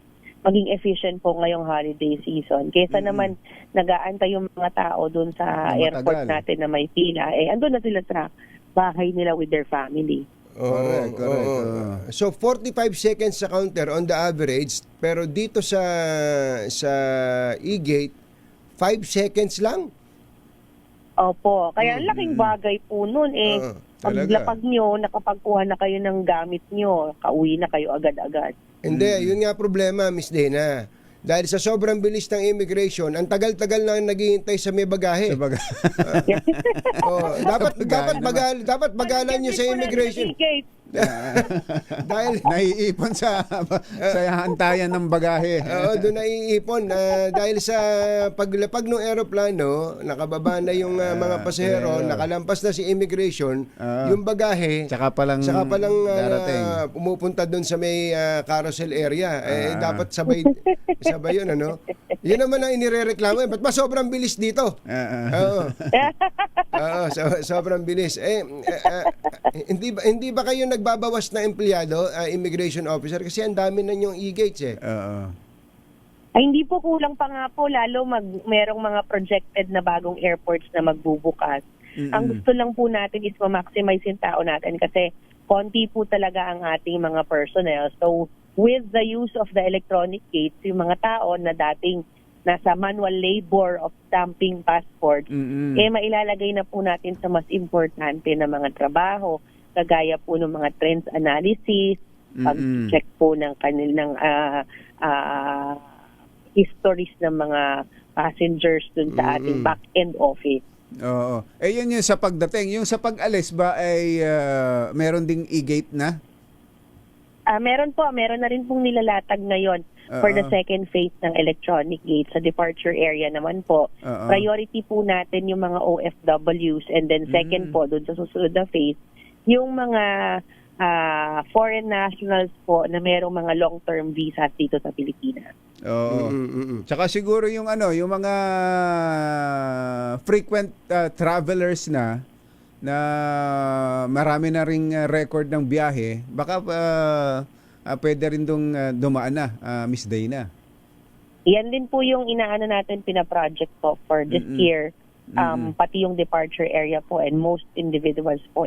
maging efficient po ngayong holiday season. Kaysa naman nag-aantay yung mga tao doon sa airport natin na may pila, andun na sila sa bahay nila with their family. Correct. So 45 seconds sa counter on the average, pero dito sa e-gate 5 seconds lang. Opo, kaya laking bagay po nun paglapag nyo, nakapagkuha na kayo ng gamit nyo, kauwi na kayo agad-agad. Hindi, yun nga problema, Miss Dana. Dahil sa sobrang bilis ng immigration, ang tagal-tagal na naghihintay sa may bagahe. dapat bagalan nyo sa immigration. Dahil Naiipon sa hantayan ng bagahe. oo, doon naiipon dahil sa paglapag ng eroplano, nakababa na yung mga pasahero, nakalampas na si immigration, yung bagahe Tsaka palang darating. pumupunta doon sa may carousel area. Dapat sabay yun, ano? Yun naman ang inirereklamo. Ba't ba sobrang bilis dito? Oo. Oo, sobrang bilis. Hindi ba kayo nagbabawas na empleyado, immigration officer? Kasi ang dami na yung e-gates eh. Oo. Ay, hindi po, kulang pa nga po, lalo merong mga projected na bagong airports na magbubukas. Ang gusto lang po natin is ma-maximize yung tao natin kasi konti po talaga ang ating mga personnel. So, with the use of the electronic gates, yung mga tao na dating nasa manual labor of stamping passports, mailalagay na po natin sa mas importante na mga trabaho, kagaya po ng mga trends analysis, pag-check po ng kanilang histories ng mga passengers dun sa ating back-end office. Oo. Yun yung sa pagdating. Yung sa pag-alis ba ay meron ding e-gate na? Meron na rin pong nilalatag ngayon for the second phase ng electronic gate sa departure area naman po. Priority po natin yung mga OFWs, and then second po doon sa susunod na phase yung mga foreign nationals po na merong mga long-term visas dito sa Pilipinas. Oo. Tsaka siguro yung yung mga frequent travelers na marami na ring record ng biyahe, baka pwede rin dumaan na, Miss Dana. Yan din po yung inaano natin, pina-project po for this year. Pati yung departure area po, and most individuals po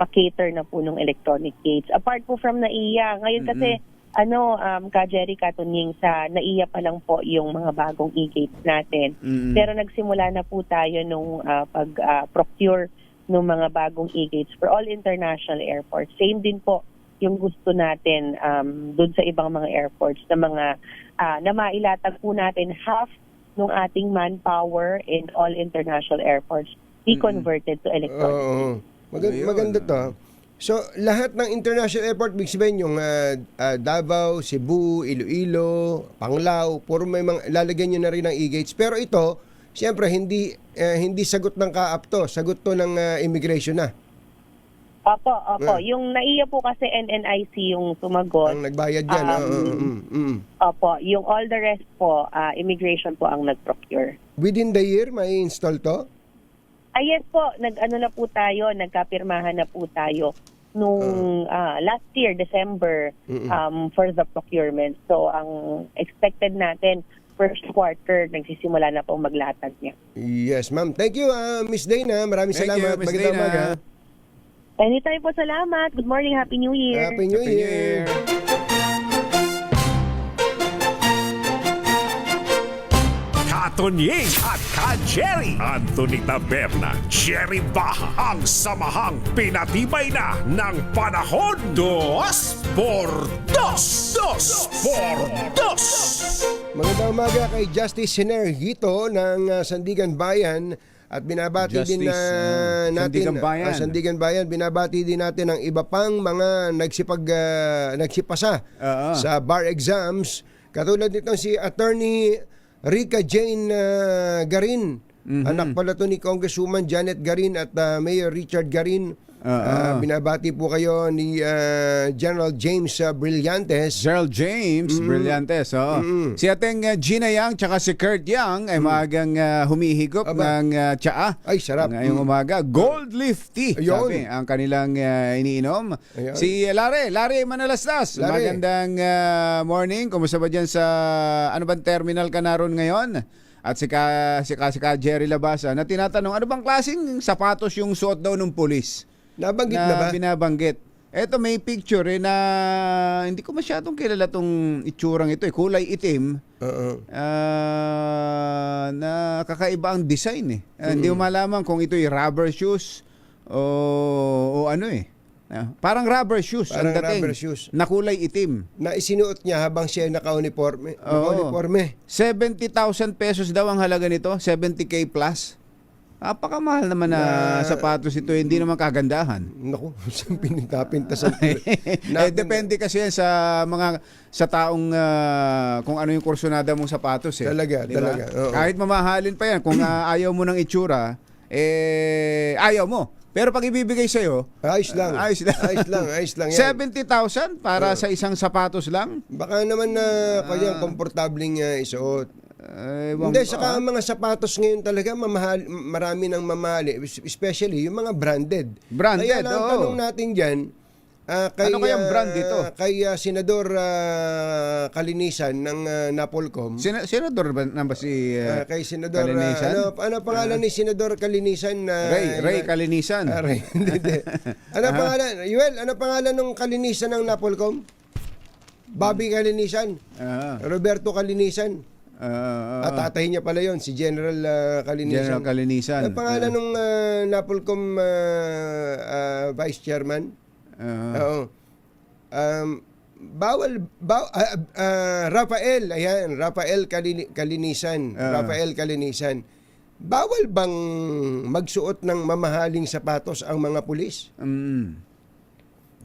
pa-cater na po ng electronic gates. Apart po from NAIA, ngayon kasi Ka Jerry, Katunying, sa NAIA pa lang po yung mga bagong e-gates natin. Pero nagsimula na po tayo nung pag-procure ng mga bagong e-gates for all international airports. Same din po yung gusto natin dun sa ibang mga airports na mga na mailatag po natin half ng ating manpower in all international airports be converted to electronic. Maganda to. So, lahat ng international airport, big sabihin yung Davao, Cebu, Iloilo, Panglao, puro may mga, lalagyan nyo na rin ng e-gates. Pero ito, siyempre, hindi sagot ng kaap to. Sagot to ng immigration na. Opo. Yung NAIA po kasi NNIC yung sumagot. Ang nagbayad yan. Opo. Yung all the rest po, immigration po ang nag-procure. Within the year, may install to? Yes po, nagkapirmahan na po tayo nung last year, December, for the procurement. So, ang expected natin, first quarter, nagsisimula na po maglatag niya. Yes, ma'am. Thank you, Miss Dana. Maraming Thank salamat. you, Miss Magandang Dana. umaga. Anytime po, salamat. Good morning, Happy New Year. Happy New Year. Katunying at Ka-Jerry. Anthony Taberna, Jerry Baha, ang samahang pinatibay na ng panahon. 2x2. Magandang umaga kay Justice Sinergito ng Sandigan Bayan. At binabati Justice, din natin Sandigan Bayan. Sandigan Bayan, binabati din natin ang iba pang mga nagsipasa sa bar exams, katulad nitong si Attorney Rica Jane Garin, anak pala to ni Congresswoman Janet Garin at Mayor Richard Garin. Binabati po kayo ni General James Brillantes. Gerald James Brillantes. Si ating Gina Yang tsaka si Kurt Yang ay maagang humihigop ng tsaa. Ay, sarap. Ngayong umaga. Gold Leaf Tea, sabi, ang kanilang iniinom. Ayun. Si Larry Manalastas. Larry. Magandang morning. Kumusta ba dyan sa ano bang terminal ka naroon ngayon? At si Ka Jerry Labasa na tinatanong, ano bang klaseng sapatos yung suot daw ng pulis? Nabanggit na ba? Binabanggit. Eto, may picture na hindi ko masyadong kilala tong itsurang ito. Kulay itim. Na kakaiba ang design . Hindi mo malaman kung ito'y rubber shoes o ano . Parang rubber shoes Parang ang dating. rubber shoes. Na kulay itim. Na isinuot niya habang siya naka-uniforme. Oo. Naka-uniforme. 70,000 pesos daw ang halaga nito. 70K plus. Napakamahal naman na sapatos ito, hindi naman kagandahan. Naku, saan pinintapintasan ko? Depende kasi yan sa taong kung ano yung kursunada mong sapatos eh. Talaga, Di ba? talaga. Oo. Kahit mamahalin pa yan, kung ayaw mo ng itsura, ayaw mo. Pero pag ibibigay sa'yo, Ayos lang. Ayos lang. Ayos lang yan. 70,000 para sa isang sapatos lang? Baka naman na kanyang komportabling isuot. Hindi, saka ang mga sapatos ngayon talaga marami nang mamahali, especially yung mga branded. Branded, Kaya lang ang tanong natin diyan, kay, Ano kayang brand dito? Kay Senador Kalinisan ng Napolcom. Senador ba si Kay Senador Kalinisan? ano pangalan ni Senador Kalinisan? Ray Kalinisan. Ray, hindi. Ano pangalan? Yuel, ano pangalan ng Kalinisan ng Napolcom? Bobby Kalinisan. Roberto Kalinisan. Tatay niya pala yon, si General Kalinisan. General Kalinisan. Ang pangalan ng Napolcom Vice Chairman? Oo. Rafael, ayan, Rafael Kalinisan. Rafael Kalinisan. Bawal bang magsuot ng mamahaling sapatos ang mga pulis?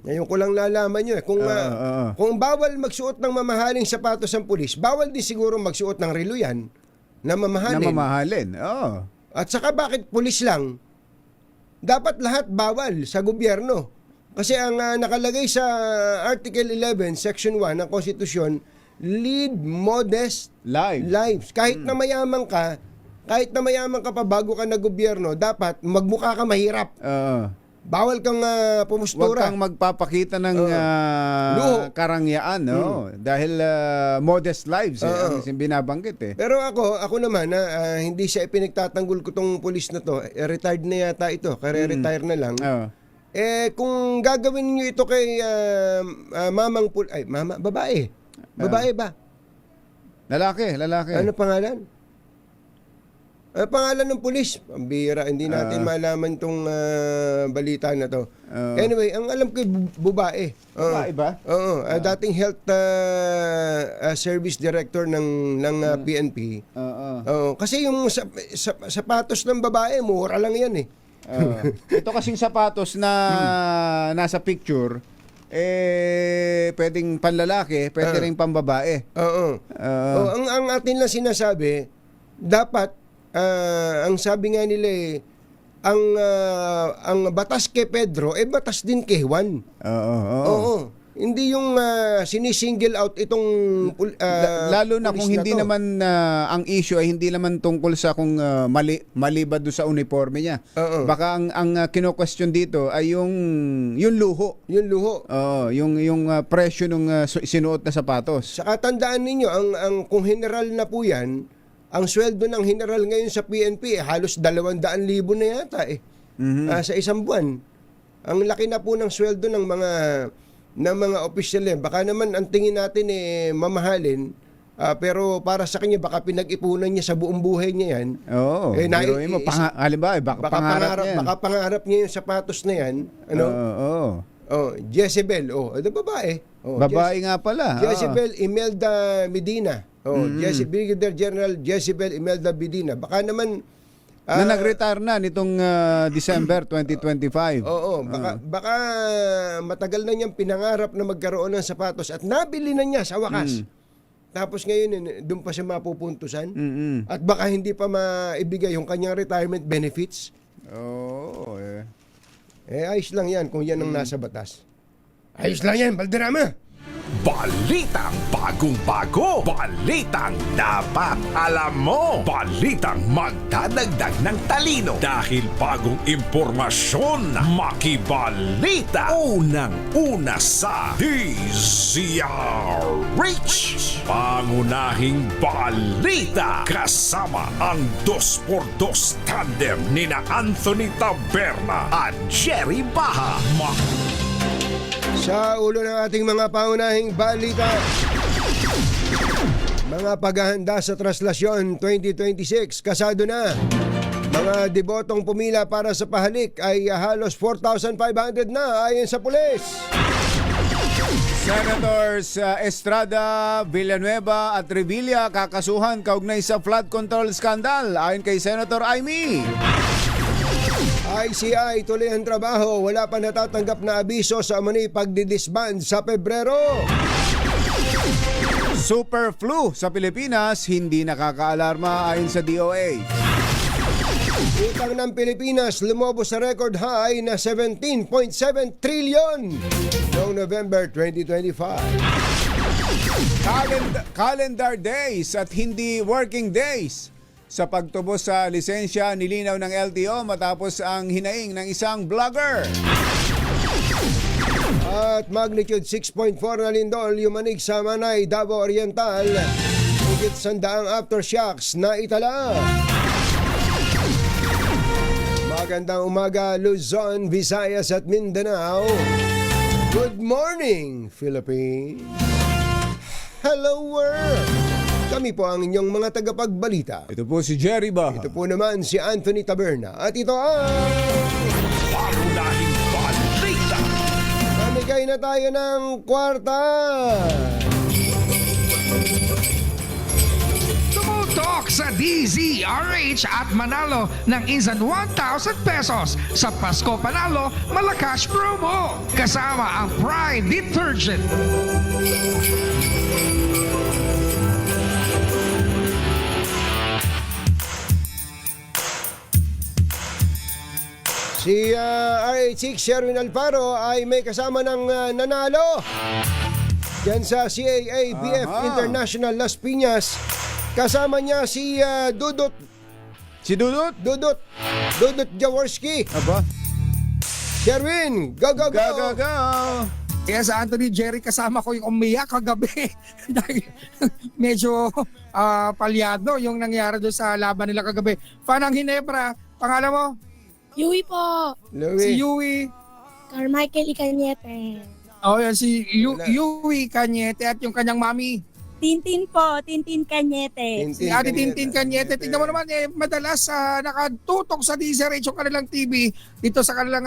Ngayon ko lang lalaman nyo eh. Kung bawal magsuot ng mamahaling sapatos ang pulis, bawal din siguro magsuot ng relo yan na mamahalin. Na mamahalin, oo. At saka bakit pulis lang? Dapat lahat bawal sa gobyerno. Kasi ang nakalagay sa Article 11, Section 1 ng Konstitusyon, lead modest lives. Kahit na mayaman ka pa bago ka na gobyerno, dapat magmukha ka mahirap. Bawal kang pumustura. Huwag kang magpapakita ng karangyaan, no? Dahil modest lives ang binabanggit eh. Pero ako naman, hindi siya ipinagtatanggol ko tong pulis na to. Retired na yata ito, kare-retire na lang. Kung gagawin niyo ito kay babae. Babae ba? Lalaki. Ano pangalan? Pangalan ng pulis, pambira, hindi natin malaman tong balita na to. Anyway, ang alam ko babae. Babae ba? Oo, dating health service director ng PNP. Kasi yung sapatos ng babae, mura lang yan eh. Ito kasing sapatos na nasa picture, pwedeng panlalaki, pwede rin pambabae. Ang atin lang sinasabi, dapat ang sabi nga nila ang batas kay Pedro batas din kay Juan. Oo. Hindi yung sinisingle out itong lalo na kung hindi naman ang issue ay hindi naman tungkol sa kung mali ba doon sa uniforme niya. Baka ang kino-question dito ay yung luho. Yung luho. Yung presyo ng sinuot na sapatos. Saka tandaan ninyo ang kung general na po yan, ang sweldo ng general ngayon sa PNP halos 200,000 na yata sa isang buwan. Ang laki na po ng sweldo ng mga opisyal eh. Baka naman ang tingin natin mamahalin, pero para sa kanya baka pinag-ipunan niya sa buong buhay niya yan. Baka pangarap niya yung sapatos na yan. Jezebel. Babae. Babae nga pala. Jezebel Imelda Medina. Brigadier General Jezebel Imelda Medina. Baka naman na nag-retire na nitong December 2025. Baka matagal na niyang pinangarap na magkaroon ng sapatos at nabili na niya sa wakas. Tapos ngayon, doon pa siya mapupuntusan. At baka hindi pa maibigay yung kanyang retirement benefits. Ayos lang yan kung yan ang nasa batas. Ayos lang yan, Valderrama. Balitang bagong-bago. Balitang dapat alam mo. Balitang magdadagdag ng talino. Dahil bagong impormasyon, makibalita. Unang-una sa DZRH. Pangunahing balita. Kasama ang 2x2 tandem nina Anthony Taberna at Jerry Baha. Sa ulo ng ating mga pangunahing balita, mga paghahanda sa Traslasyon 2026, kasado na. Mga debotong pumila para sa pahalik ay halos 4,500 na ayon sa pulis. Senators Estrada, Villanueva at Revilla kakasuhan kaugnay sa flood control scandal ayon kay Senator Amy. ICI tuloy ang trabaho, wala pa natatanggap na abiso sa umano'y pagdidisband sa Pebrero. Super flu sa Pilipinas hindi nakakaalarma ayon sa DOH. Utang ng Pilipinas lumobo sa record high na 17.7 trillion noong November 2025. Calendar days at hindi working days sa pagtubos sa lisensya nilinaw ng LTO matapos ang hinaing ng isang vlogger. At magnitude 6.4 na lindol yumanig sa Manay, Davao Oriental. Higit 100 aftershocks na itala. Magandang umaga Luzon, Visayas at Mindanao. Good morning Philippines. Hello world. Kami po ang inyong mga tagapagbalita. Ito po si Jerry Baha. Ito po naman si Anthony Taberna. At ito ang... Pangunahing balita. Namigay na tayo ng kwarta. Tumutok sa DZRH at manalo ng instant 1,000 pesos sa Pasko Panalo Malakas Promo. Kasama ang Pride Detergent. Si RH6 Sherwin Alfaro ay may kasama ng nanalo yan sa CAA-BF Aha. International Las Piñas. Kasama niya si Dudut Si Dudut? Dudut Jaworski. Aba? Sherwin, go go go! Go, go, go! Kaya sa Anthony Jerry kasama ko yung umiyak kagabi dahil medyo palyado yung nangyari doon sa laban nila kagabi. Fan ng Ginebra, pangalan mo? Yui po. Si Louie. Yui. Carmichael Icaniete. Oh, yan si Yui Cañete at yung kanyang mami. Tintin po. Tintin Cañete. Si Ate Tintin Cañete. Tingnan mo naman, madalas nakatutok sa DZRH yung kanilang TV dito sa kanilang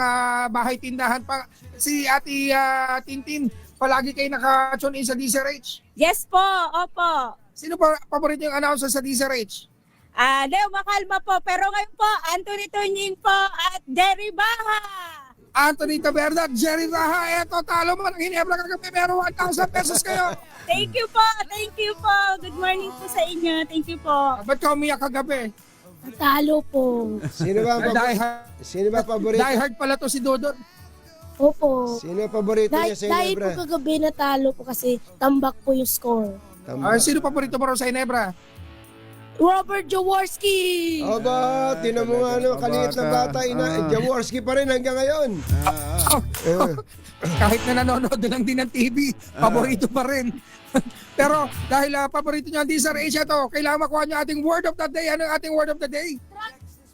bahay tindahan pa. Si Ate Tintin, palagi kayo naka-tune in sa DZRH. Yes po. Opo. Sino pa paborito yung announcer sa DZRH? Leo Makalma po. Pero ngayon po, Anthony Tunying po at Jerry Baha. Anthony Taberna at Jerry Raha. Eto, talo mo ng Ginebra kagabi. Meron 1,000 pesos kayo. Thank you po. Thank you po. Good morning po sa inyo. Thank you po. Ba't ka umiyak kagabi? Talo po. Sino ba Sino ba paborito? Die hard pala to si Dodon. Opo. Sino paborito niya sa Dahil po Inebra? kagabi natalo po kasi tambak po yung score. Sino paborito mo raw sa Ginebra? Robert Jaworski. Aba, tinan mo nga kaliit na bata, Jaworski pa rin hanggang ngayon. Kahit na nanonood lang din ng TV, paborito pa rin. Pero dahil paborito niya ang DZRH ito, kailangan makuha niyo ating word of the day. Ano ang ating word of the day?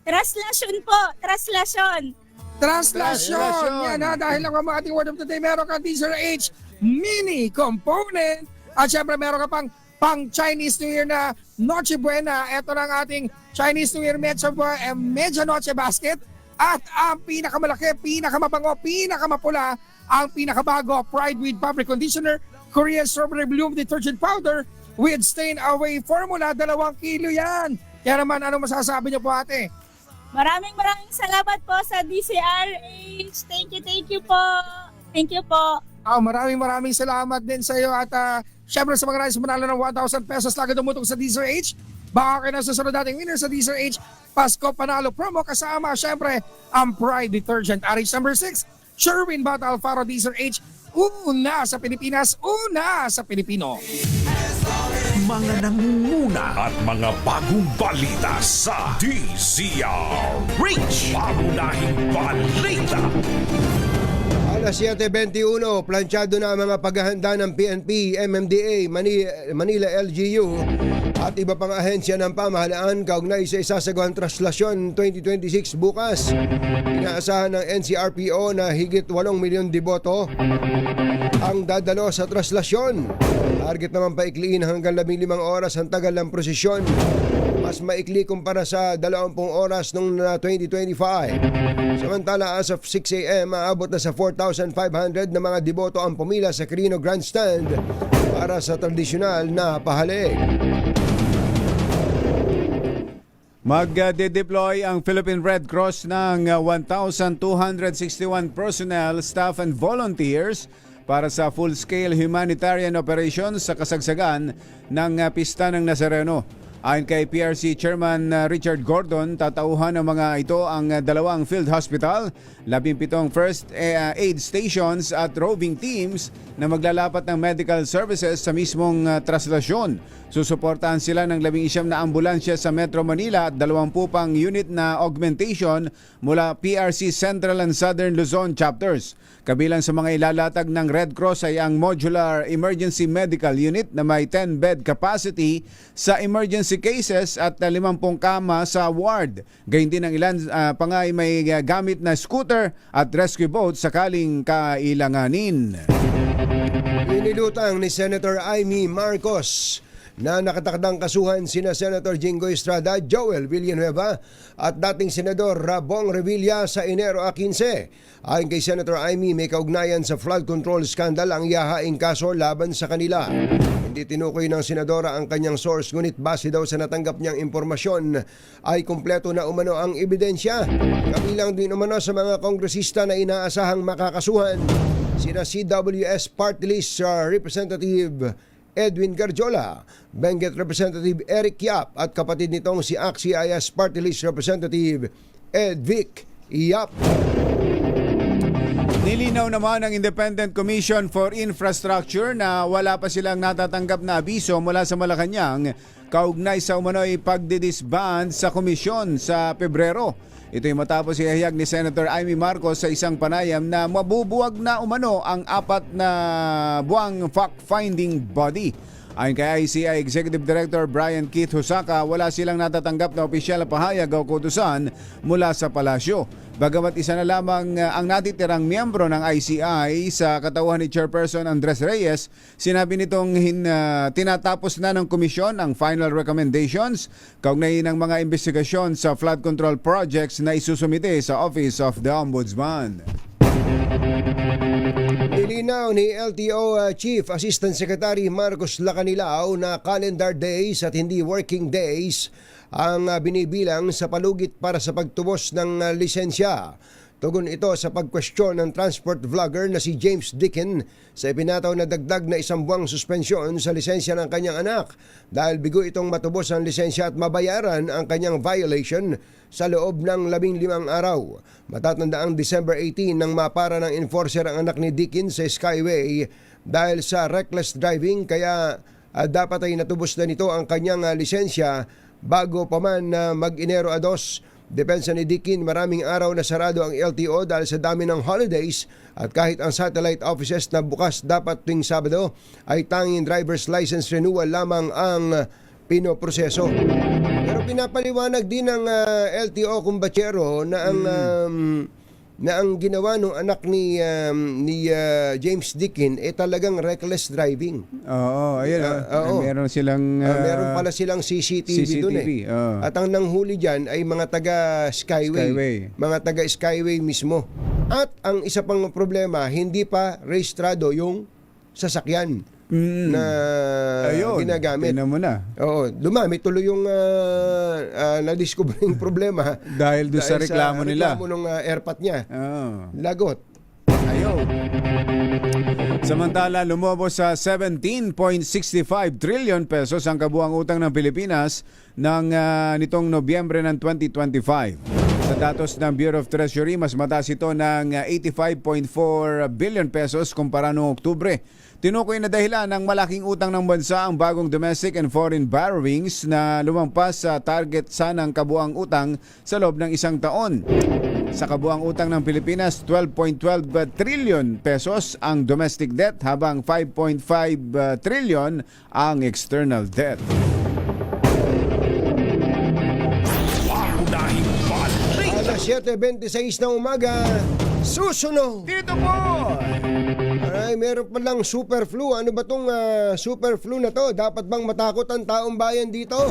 Translation po. Translation. Translation. Yan dahil lang ang ating word of the day, meron kang DZRH mini component. At syempre meron ka pang Chinese New Year na Noche Buena. Ito na ang ating Chinese New Year Medya Noche Basket. At ang pinakamalaki, pinakamabango, pinakamapula, ang pinakabago, Pride with Fabric Conditioner, Korean Strawberry Bloom Detergent Powder with Stain Away Formula. 2 kilo yan. Kaya naman, ano masasabi niyo po ate? Maraming salamat po sa DCRH. Thank you po. Thank you po. Maraming salamat din sa iyo at syempre sa mga nais manalo ng 1,000 pesos lagi dumutok sa DZRH. Baka kayo na susunod nating winner sa DZRH Pasko Panalo Promo kasama syempre ang Pride Detergent RH number 6 Sherwin Bata Alfaro DZRH. Una sa Pilipinas, una sa Pilipino. Mga nangunguna at mga bagong balita sa DZRH. Pangunahing balita. Alas 7:21, planchado na ang mga paghahanda ng PNP, MMDA, Manila LGU at iba pang ahensya ng pamahalaan kaugnay sa isasagawang traslasyon 2026 bukas. Inaasahan ng NCRPO na higit 8 milyon deboto ang dadalo sa traslasyon. Target naman paikliin hanggang 15 oras ang tagal ng prosesyon. Mas maikli kumpara sa 20 oras noong 2025. Samantala, as of 6 a.m., maabot na sa 4,500 na mga deboto ang pumila sa Quirino Grandstand para sa tradisyonal na pahalik. Magde-deploy ang Philippine Red Cross ng 1,261 personnel, staff and volunteers para sa full-scale humanitarian operations sa kasagsagan ng Pista ng Nazareno. Ayon kay PRC Chairman Richard Gordon, tatauhan ng mga ito ang 2 field hospital, 17 first aid stations at roving teams na maglalapat ng medical services sa mismong traslasyon. Susuportahan sila ng 11 na ambulansya sa Metro Manila at 20 pang unit na augmentation mula PRC Central and Southern Luzon chapters. Kabilang sa mga ilalatag ng Red Cross ay ang Modular Emergency Medical Unit na may 10-bed capacity sa emergency cases at 50 kama sa ward. Gayun din ang ilan pa nga ay may gamit na scooter at rescue boat sakaling kailanganin. Inilutang ni Senator Amy Marcos na nakatakdang kasuhan sina Senator Jingoy Estrada, Joel Villanueva at dating Senador Bong Revilla sa Enero 15. Ayon kay Senator Amy, may kaugnayan sa flood control scandal ang ihahaing kaso laban sa kanila. Hindi tinukoy ng senadora ang kanyang source, ngunit base daw sa natanggap niyang impormasyon ay kumpleto na umano ang ebidensya. Kabilang din umano sa mga kongresista na inaasahang makakasuhan sina CWS Party List Representative Edwin Garjola, Benguet Representative Eric Yap at kapatid nitong si AXI-IS Party List Representative Edvic Yap. Nilinaw naman ng Independent Commission for Infrastructure na wala pa silang natatanggap na abiso mula sa Malacanang kaugnay sa umano'y pagdidisband sa komisyon sa Pebrero. Ito'y matapos ihayag ni Senator Amy Marcos sa isang panayam na mabubuwag na umano ang 4 na buwang fact-finding body. Ayon kay ICI Executive Director Brian Keith Hosaka, wala silang natatanggap na opisyal na pahayag o kautusan mula sa palasyo. Bagamat isa na lamang ang natitirang miyembro ng ICI sa katauhan ni Chairperson Andres Reyes, sinabi nitong tinatapos na ng komisyon ang final recommendations kaugnay ng mga investigasyon sa flood control projects na isusumite sa Office of the Ombudsman. Nilinaw ni LTO Chief Assistant Secretary Marcos Lacanilao na calendar days at hindi working days ang binibilang sa palugit para sa pagtubos ng lisensya. Tugon ito sa pagkwestiyon ng transport vlogger na si James Dickin sa ipinataw na dagdag na 1 buwang suspensyon sa lisensya ng kanyang anak dahil bigo itong matubos ang lisensya at mabayaran ang kanyang violation sa loob ng 15 araw. Matatanda ang December 18 nang mapara ng enforcer ang anak ni Dickin sa Skyway dahil sa reckless driving, kaya dapat ay natubos na nito ang kanyang lisensya bago pa man mag-Enero 2. Depensa ni Dickin, maraming araw na sarado ang LTO dahil sa dami ng holidays at kahit ang satellite offices na bukas dapat tuwing Sabado ay tanging driver's license renewal lamang ang pinoproseso. Pero pinapaliwanag din ng LTO kumbachero na ang ginawa ng anak ni James Dickin talagang reckless driving. Oo, ayun. Meron silang meron pala silang CCTV doon eh. At ang nanghuli diyan ay mga taga Skyway. Mga taga Skyway mismo. At ang isa pang problema, hindi pa rehistrado yung sasakyan na ginagamit. Tingnan mo na. Oo, dumami tuloy yung na-discover yung problema dahil doon sa reklamo nila. Reklamo ng airpat niya. Lagot. Ayun. Samantala, lumobo sa 17.65 trillion pesos ang kabuang utang ng Pilipinas nitong Nobyembre ng 2025. Sa datos ng Bureau of Treasury, mas mataas ito ng 85.4 billion pesos kumpara noong Oktubre. Tinukoy na dahilan ng malaking utang ng bansa ang bagong domestic and foreign borrowings na lumampas sa target sanang kabuang utang sa loob ng 1 taon. Sa kabuang utang ng Pilipinas, 12.12 trillion pesos ang domestic debt habang 5.5 trillion ang external debt. Alas 7:26 ng umaga, susunod! Dito po! Ay, meron palang super flu. Ano ba tong super flu na to? Dapat bang matakot ang taong bayan dito?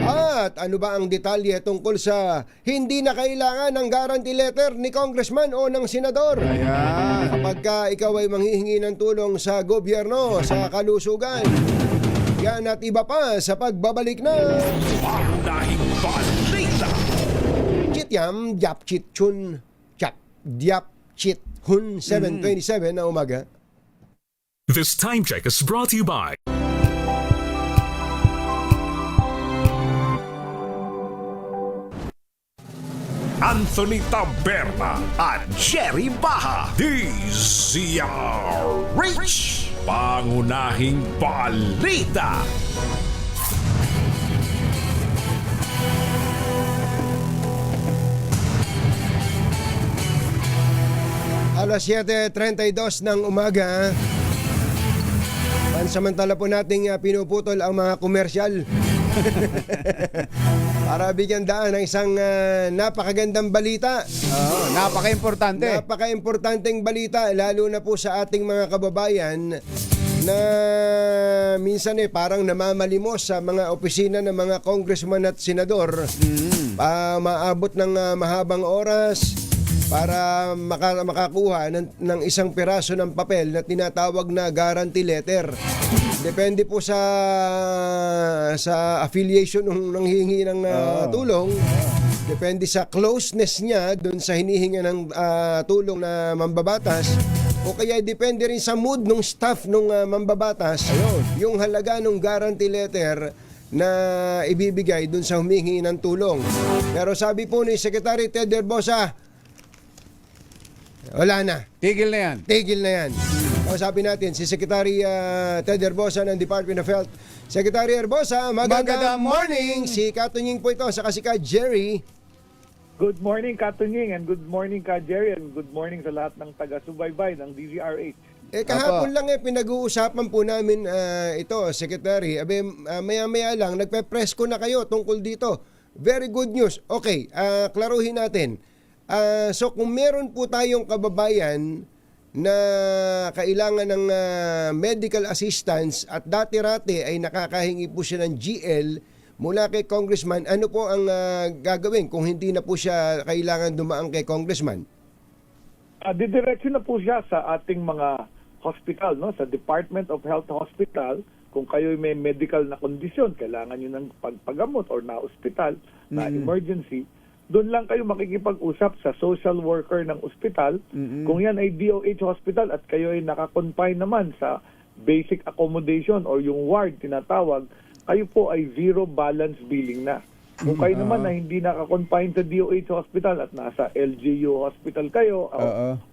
At ano ba ang detalye tungkol sa hindi na kailangan ng guarantee letter ni congressman o ng senador? Ayan. Kapag ikaw ay manghihingi ng tulong sa gobyerno, sa kalusugan. Yan at iba pa sa pagbabalik na Pangunahing Tiam Diap Chit Chun Chap Diap Chit Hun 7:27 na umaga. This time check is brought to you by Anthony Taberna at Jerry Baha. DZRH, pangunahing balita. Alas 7:32 ng umaga. Pansamantala po nating pinuputol ang mga komersyal. Para bigyan daan ng isang napakagandang balita. Napaka-importante. Napaka-importanteng balita, lalo na po sa ating mga kababayan na minsan parang namamalimos sa mga opisina ng mga congressman at senador. Maabot ng mahabang oras para makakuha ng isang piraso ng papel na tinatawag na guarantee letter. Depende po sa affiliation ng hihingi ng tulong. Depende sa closeness niya doon sa hinihinga ng tulong na mambabatas. O kaya depende rin sa mood ng staff ng mambabatas. Yung halaga ng guarantee letter na ibibigay doon sa humingi ng tulong. Pero sabi po ni Secretary Ted Herbosa, wala na. Tigil na yan. Tigil na yan. Sabi natin, si Secretary Ted Herbosa ng Department of Health. Secretary Herbosa, magandang morning! Si Katunying po ito, saka si Ka Jerry. Good morning, Katunying, and good morning, Ka Jerry, and good morning sa lahat ng taga-subaybay ng DZRH. Kahapon lang pinag-uusapan po namin ito, Secretary. Maya-maya lang, nagpe-press ko na kayo tungkol dito. Very good news. Okay, klaruhin natin. So kung meron po tayong kababayan na kailangan ng medical assistance at dati-rati ay nakakahingi po siya ng GL mula kay congressman, ano po ang gagawin kung hindi na po siya kailangan dumaan kay congressman? Didiretso na po siya sa ating mga hospital, no? Sa Department of Health Hospital. Kung kayo may medical na kondisyon, kailangan nyo ng pagpagamot or na hospital, na emergency, doon lang kayo makikipag-usap sa social worker ng ospital. Kung yan ay DOH hospital at kayo ay nakakonfine naman sa basic accommodation or yung ward tinatawag, kayo po ay zero balance billing na. Kung kayo naman na hindi nakakonfine sa DOH hospital at nasa LGU hospital kayo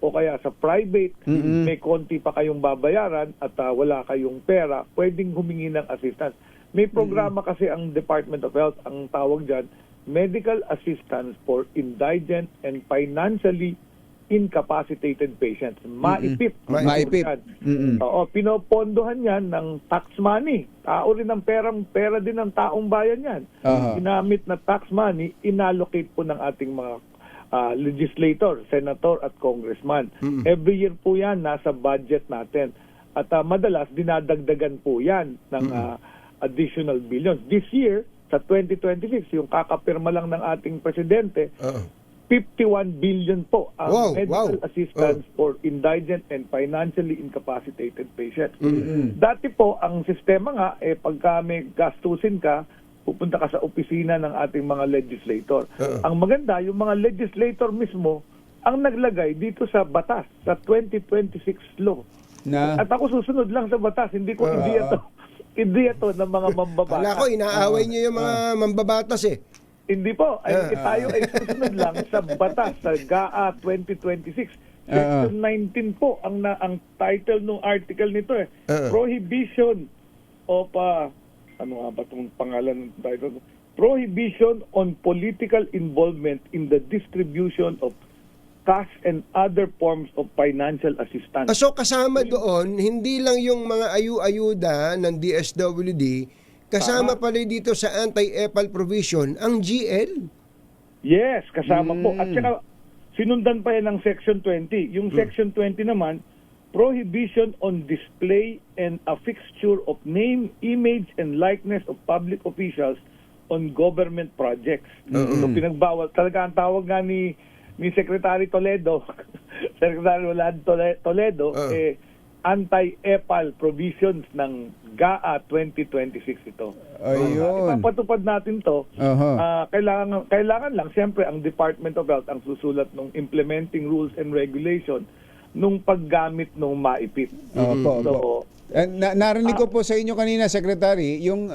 o kaya sa private, may konti pa kayong babayaran at wala kayong pera, pwedeng humingi ng assistance. May programa kasi ang Department of Health, ang tawag dyan, Medical Assistance for Indigent and Financially Incapacitated Patients. MAIPIP. MAIPIP. Pinopondohan yan ng tax money. Tao rin ang pera din ng taong bayan yan. Ginamit na tax money, inallocate po ng ating mga legislator, senator at congressman. Every year po yan, nasa budget natin. At madalas, dinadagdagan po yan ng additional billions. This year, sa 2026, yung kakapirma lang ng ating presidente, 51 billion po ang medical assistance for indigent and financially incapacitated patients. Dati po, ang sistema nga, pagka may gastusin ka, pupunta ka sa opisina ng ating mga legislator. Ang maganda, yung mga legislator mismo, ang naglagay dito sa batas, sa 2026 law. At ako susunod lang sa batas, hindi ko hindi ito ng mga mambabatas. Wala ko, inaaway niyo yung mga mambabatas Hindi po. Tayo ay susunod lang sa batas, sa GAA 2026. Section 19 po ang title ng article nito Prohibition of ano nga ba itong pangalan ng title? Prohibition on political involvement in the distribution of cash and other forms of financial assistance. So kasama doon, hindi lang yung mga ayuda ng DSWD, kasama pala dito sa anti-EPAL provision, ang GL? Yes, kasama po. At saka, sinundan pa yan ng Section 20. Yung Section 20 naman, prohibition on display and affixture of name, image, and likeness of public officials on government projects. So pinagbawal. Talaga ang tawag nga ni Secretary Toledo, Secretary Rolando Toledo, anti-EPAL provisions ng GAA 2026 ito. Ayun. Ipapatupad natin to. Kailangan lang, siyempre, ang Department of Health ang susulat ng implementing rules and regulation nung paggamit ng MAIPIP. So, narinig ko po sa inyo kanina, Secretary, yung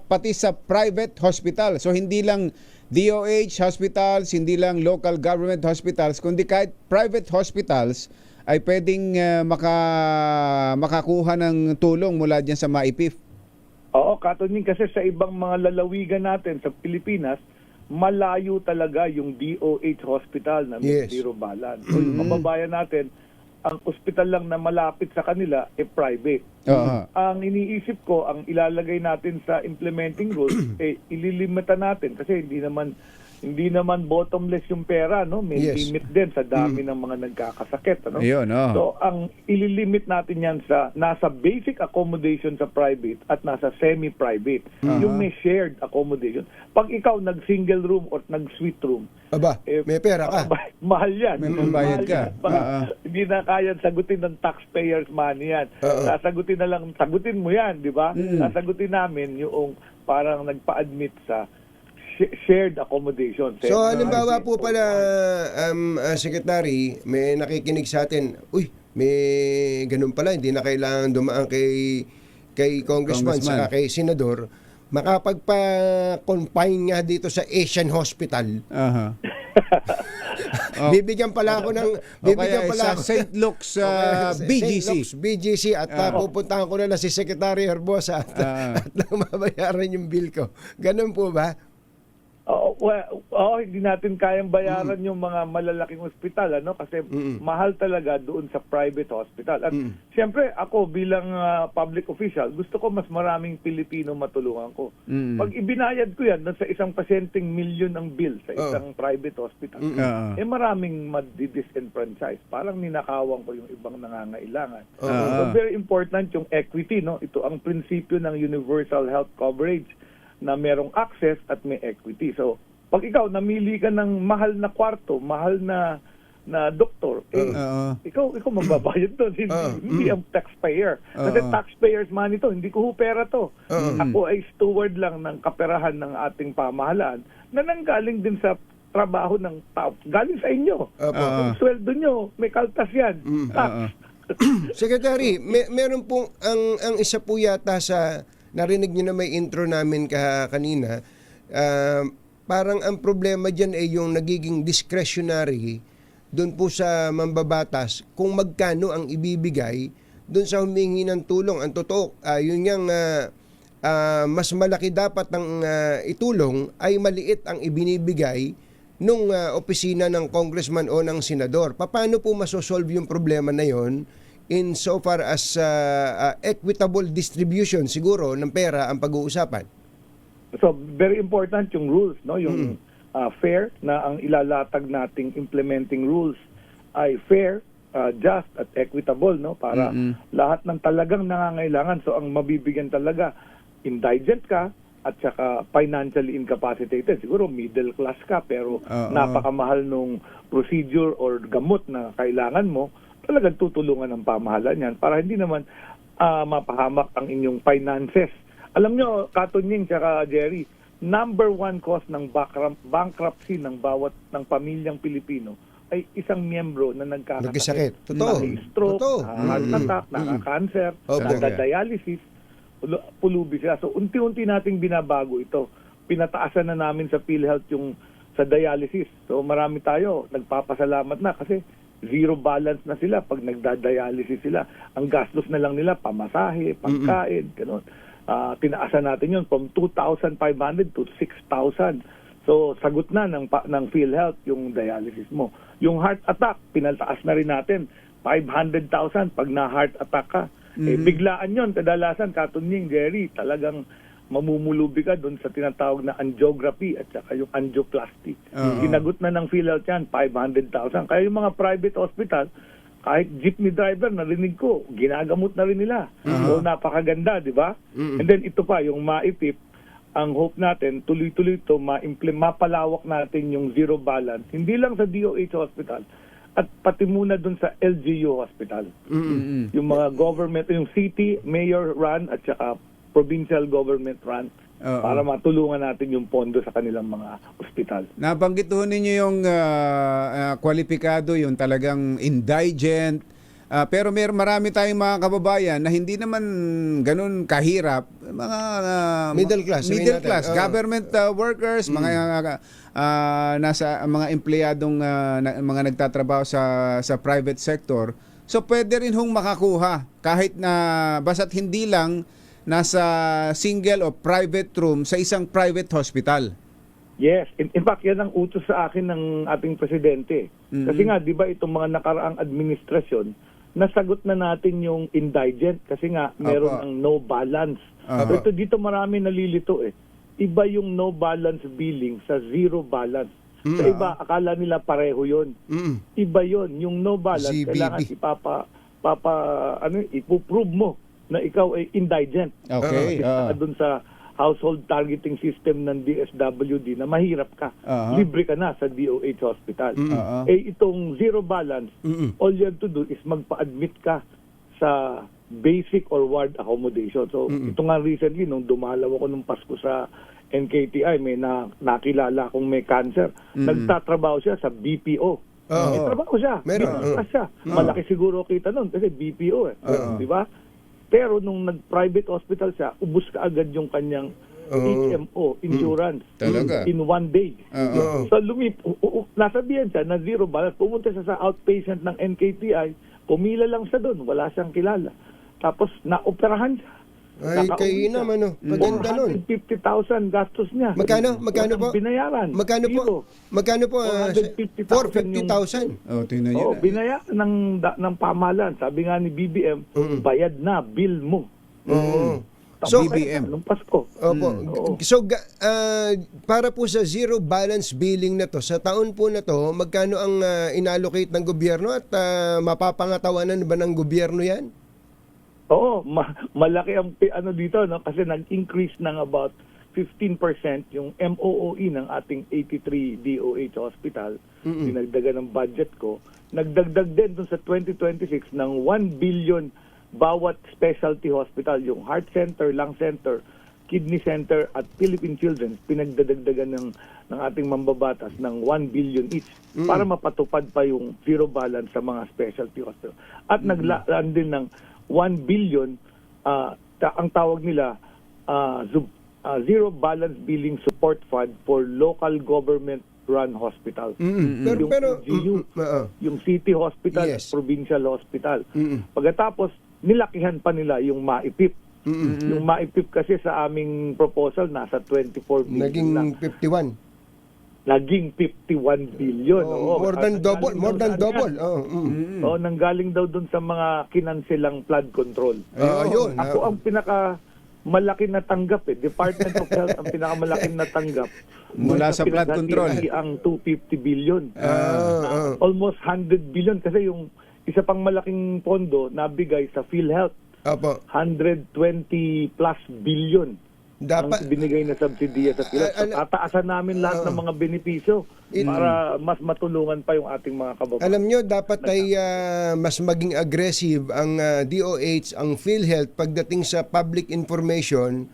pati sa private hospital. So hindi lang DOH hospitals, hindi lang local government hospitals, kundi kahit private hospitals ay pwedeng makakuha ng tulong mula dyan sa MAIPIF. Oo, Katunying, kasi sa ibang mga lalawigan natin sa Pilipinas, malayo talaga yung DOH hospital na may zero balance. So, yung kababayan natin, ang ospital lang na malapit sa kanila private. Ang iniisip ko, ang ilalagay natin sa implementing rules, ililimita natin kasi hindi naman bottomless yung pera, no? May limit din sa dami ng mga nagkakasakit, ano? So ang ililimit natin yan sa nasa basic accommodation sa private at nasa semi-private. Yung may shared accommodation. Pag ikaw nag-single room or nag-suite room, may pera ka. Mahal yan. May pambayad ka. Hindi na kaya sagutin ng taxpayers money yan. Sagutin mo yan, di ba? Sasagutin namin yung parang nagpa-admit sa shared accommodation. So halimbawa po pala, Secretary, may nakikinig sa atin, may ganun pala, hindi na kailangan dumaan kay Congressman saka kay Senador, makapagpa-confine nga dito sa Asian Hospital. Bibigyan pala ako ng sa St. Luke's BGC. St. Luke's BGC at pupuntahan ko na si Secretary Herbosa at mabayaran yung bill ko. Ganun po ba? Hindi natin kayang bayaran yung mga malalaking ospital, ano, kasi mahal talaga doon sa private hospital. At siyempre ako bilang public official, gusto ko mas maraming Pilipino matulungan ko. Pag ibinayad ko yan sa isang pasyenteng milyon ang bill sa isang private hospital, maraming madi-disenfranchise. Parang ninakawan ko yung ibang nangangailangan. So very important yung equity, no? Ito ang prinsipyo ng universal health coverage, na merong access at may equity. So, pag ikaw namili ka ng mahal na kwarto, mahal na doktor, ikaw magbabayad doon, hindi ang taxpayer. Kasi taxpayers money to, hindi ko pera to. Ako ay steward lang ng kaperahan ng ating pamahalaan na nanggaling din sa trabaho ng tao. Galing sa inyo. Yung sweldo nyo, may kaltas yan. Tax. Secretary, meron pong ang isa po yata sa narinig niyo na may intro namin kanina, parang ang problema dyan ay yung nagiging discretionary doon po sa mambabatas kung magkano ang ibibigay doon sa humingi ng tulong. Ang totoo, yun yung mas malaki dapat ang itulong ay maliit ang ibinibigay nung opisina ng congressman o ng senador. Paano po masosolve yung problema na yon? In so far as equitable distribution siguro ng pera ang pag-uusapan. So very important yung rules, no? Yung fair na ang ilalatag nating implementing rules ay fair, just at equitable, no? Para lahat ng talagang nangangailangan. So ang mabibigyan talaga, indigent ka at saka financially incapacitated. Siguro middle class ka pero napakamahal nung procedure or gamot na kailangan mo, talagang tutulungan ng pamahalaan yan para hindi naman mapahamak ang inyong finances. Alam nyo, Katunying tsaka Jerry, number one cause ng bankruptcy ng pamilyang Pilipino ay isang miyembro na nagkakasakit. Naka-stroke, heart attack, naka-cancer, naka-dialysis, pulubi sila. So unti-unti nating binabago ito. Pinataasan na namin sa PhilHealth yung sa dialysis. So marami tayo, nagpapasalamat na kasi zero balance na sila pag nagda-dialysis sila. Ang gastos na lang nila, pamasahe, pagkain, gano'n. Tinaasan natin yun from 2,500 to 6,000. So, sagot na ng PhilHealth yung dialysis mo. Yung heart attack, pinaltaas na rin natin. 500,000 pag na-heart attack ka. Biglaan yun, kadalasan, Katunying, Jerry, talagang mamumulubi ka doon sa tinatawag na angiography at saka yung angioplasty. Sinagot na ng PhilHealth yan, 500,000. Kaya yung mga private hospital, kahit jeepney driver, narinig ko, ginagamot na rin nila. So napakaganda, di ba? And then ito pa, yung MAIPIP, ang hope natin, tuloy-tuloy ito, mapalawak natin yung zero balance. Hindi lang sa DOH hospital, at pati muna dun sa LGU Hospital. Yung mga government, yung city, mayor run at saka provincial government run para matulungan natin yung pondo sa kanilang mga ospital. Nabanggit ho ninyo yung kwalipikado, yung talagang indigent. Pero marami tayong mga kababayan na hindi naman ganun kahirap. Mga Middle class, sabihin middle natin. class, government workers, mga nasa mga empleyadong mga nagtatrabaho sa private sector. So pwede rin hong makakuha kahit na basta't hindi lang nasa single o private room sa isang private hospital. Yes, in fact yan ang utos sa akin ng ating presidente. Kasi nga 'di ba itong mga nakaraang administrasyon nasagot na natin yung indigent kasi nga meron Opo. ang no balance. Pero dito marami nalilito eh. Iba yung no balance billing sa zero balance. Sa iba akala nila pareho 'yon. Iba 'yon, yung no balance ZBB. kailangan ipo-prove mo na ikaw ay indigent. Okay. Doon sa household targeting system ng DSWD na mahirap ka. Libre ka na sa DOH hospital. Itong zero balance, all you have to do is magpa-admit ka sa basic or ward accommodation. So, ito nga recently, nung dumalaw ako nung Pasko sa NKTI, may nakilala akong may cancer. Nagtatrabaho siya sa BPO. May trabaho siya. Meron. Siya. Malaki siguro kita nun kasi BPO eh. Di ba? Pero nung nag-private hospital siya, ubus ka agad yung kanyang HMO, insurance, Talaga? in one day. So nasabihan siya na zero balance. Pumunta siya sa outpatient ng NKTI, pumila lang siya doon, wala siyang kilala. Tapos naoperahan siya. Ay, kayo naman, maganda nun. 450,000 gastos niya. Magkano po? Binayaran. Magkano po? Zero. 450,000. Tingnan niyo. Binayaran ng pamahalaan. Sabi nga ni BBM, bayad na, bill mo. So, BBM. Nung Pasko. Opo. So, para po sa zero balance billing na to, sa taon po na to, magkano ang inallocate ng gobyerno at mapapangatawanan ba ng gobyerno yan? Oo, malaki ang dito, no? Kasi nag-increase ng about 15% yung MOOE ng ating 83 DOH hospital. Dinagdagan ng budget ko. Nagdagdag din dun sa 2026 ng 1 billion bawat specialty hospital, yung heart center, lung center, kidney center at Philippine Children's. Pinagdadagdagan ng ating mambabatas ng 1 billion each para mapatupad pa yung zero balance sa mga specialty hospital. At naglaan din ng 1 billion, ang tawag nila, Zero Balance Billing Support Fund for Local Government-Run Hospital. Pero, Yung City Hospital at Yes. Provincial Hospital. Pagkatapos, nilakihan pa nila yung MAIPIP. Yung MAIPIP kasi sa aming proposal, nasa 24 billion naging lang. 51. Naging 51 billion. More than double. Nanggaling daw dun sa mga kinanselang flood control. Yun. Ako ang pinaka-malaki na tanggap Department of Health ang pinaka-malaki na tanggap. Mula sa flood control. Ang 250 billion. Almost 100 billion kasi yung isa pang malaking pondo nabigay sa PhilHealth. Opo. 120 plus billion. Dapat ang binigay na subsidiya sa PhilHealth. Tataasan namin lahat ng mga benepisyo para mas matulungan pa yung ating mga kababayan. alam nyo, dapat ay mas maging aggressive ang DOH, ang PhilHealth pagdating sa public information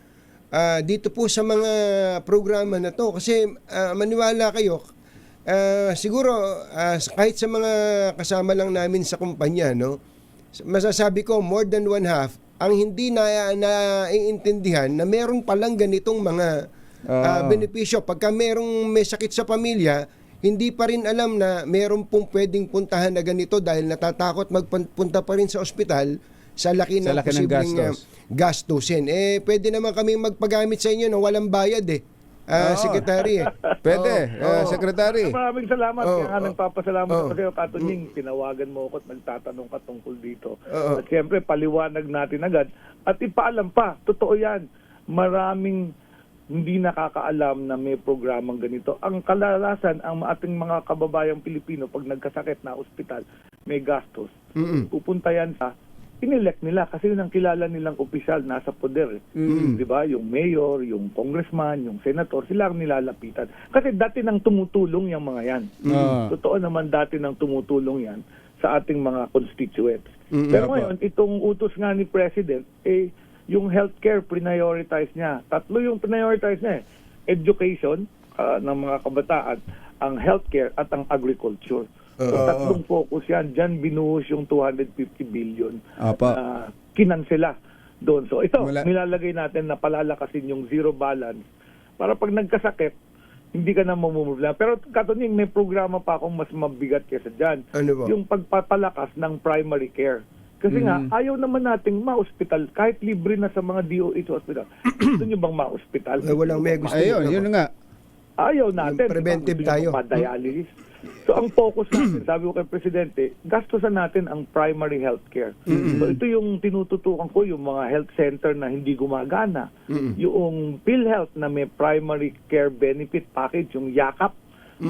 dito po sa mga programa na to. Kasi maniwala kayo, siguro kahit sa mga kasama lang namin sa kumpanya, no, masasabi ko more than one half ang hindi naiintindihan na meron palang ganitong mga benepisyo. Pagka may sakit sa pamilya, hindi pa rin alam na meron pong pwedeng puntahan na ganito dahil natatakot magpunta pa rin sa ospital sa laki ng posibleng gastusin. Pwede naman kaming magpagamit sa inyo na walang bayad Secretary. Pwede, Secretary. Maraming salamat. Kaya nga nagpapasalamat ako sa iyo, Katunying. Tinawagan mo ako at nagtatanong ka tungkol dito. At siyempre, paliwanag natin agad. At ipaalam pa, totoo yan. Maraming hindi nakakaalam na may programang ganito. Ang kalalasan, ang ating mga kababayang Pilipino, pag nagkasakit na ospital, may gastos. Pupunta yan sa inelect nila kasi yun ang kilala nilang opisyal nasa poder. Di ba? Yung mayor, yung congressman, yung senator, sila ang nilalapitan. Kasi dati nang tumutulong yung mga yan. Totoo naman dati nang tumutulong yan sa ating mga constituents. Pero ngayon, itong utos nga ni President, yung healthcare prioritize niya. Tatlo yung prioritize niya. Education ng mga kabataan, ang healthcare at ang agriculture. So, tatlong focus yan. Diyan binuhos yung 250 billion na kinansela doon. So ito, nilalagay natin na palalakasin yung zero balance para pag nagkasakit, hindi ka na mamumula. Pero katuning, may programa pa akong mas mabigat kaysa dyan. Ano ba? Yung pagpapalakas ng primary care. Kasi nga, ayaw naman nating ma-hospital kahit libre na sa mga DOH hospital. Gusto nyo bang ma-hospital? Walang may gusto. Ayun, yun nga. Ayaw natin. Yung preventive Gusto nyo tayo. pa-dialysis. So ang focus natin, sabi ko kay Presidente, gastusan natin ang primary health care. So ito yung tinututukan ko, yung mga health center na hindi gumagana. Yung PhilHealth na may primary care benefit package, yung YAKAP,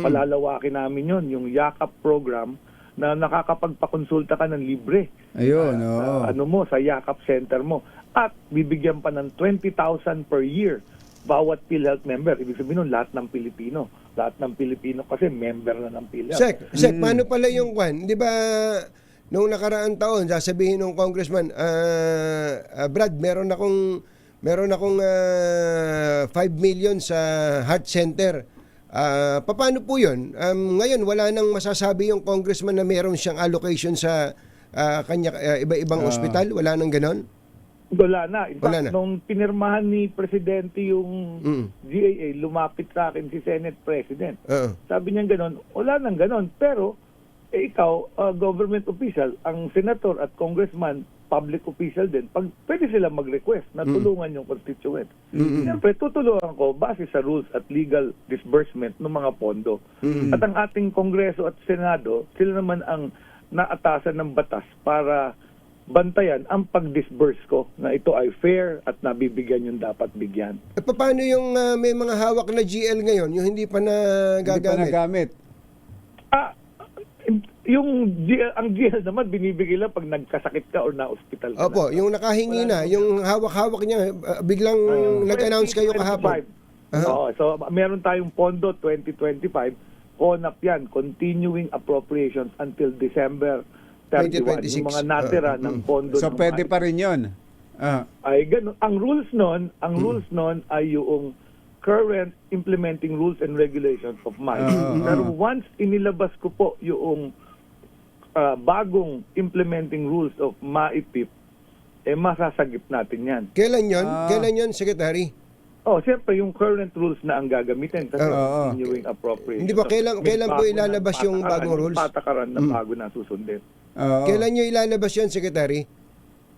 palalawakin namin yon, yung YAKAP program na nakakapagpakonsulta ka ng libre. Ayun, Ano mo, sa YAKAP center mo. At bibigyan pa ng 20,000 per year bawat PhilHealth member. Ibig sabihin nun, lahat ng Pilipino. Lahat ng Pilipino kasi member na ng PhilHealth. Sek, paano pala yung kwan? Di ba, noong nakaraang taon, sasabihin ng congressman, Brad, meron akong 5 million sa heart center. Paano po yun? Ngayon, wala nang masasabi yung congressman na meron siyang allocation sa kanya iba-ibang ospital? Wala nang ganon? Wala na. In Wala fact, na. nung pinirmahan ni Presidente yung GAA, lumapit sa akin si Senate President. Sabi niya gano'n, wala nang gano'n. Pero, ikaw, government official, ang senator at congressman, public official din, pwede sila mag-request na tulungan yung constituent. Siyempre, tutulungan ko base sa rules at legal disbursement ng mga pondo. At ang ating Kongreso at Senado, sila naman ang naatasan ng batas para bantayan ang pag-disburse ko na ito ay fair at nabibigyan yung dapat bigyan. Paano yung may mga hawak na GL ngayon, yung hindi pa na gagamit? Ang GL naman binibigay lang pag nagkasakit ka or na-hospital ka. Opo, yung nakahingi na, yung hawak-hawak niya, biglang nag-announce kayo kahapon. So meron tayong pondo 2025, CONAP yan, Continuing Appropriations until December 31. 2026. Yung mga natira ng pondo. So pwede pa rin yun? Ay ganun. Ang rules nun ay yung current implementing rules and regulations of MIPIP. Pero once inilabas ko po yung bagong implementing rules of MIPIP, masasagip natin yan. Kailan yun? Kailan yun, Secretary? Siyempre yung current rules na ang gagamitin sa continuing appropriation. Hindi ba kailan po ilalabas yung bagong rules? Patakaran na bago na susundin. Kailan nyo ilalabas yun, Secretary?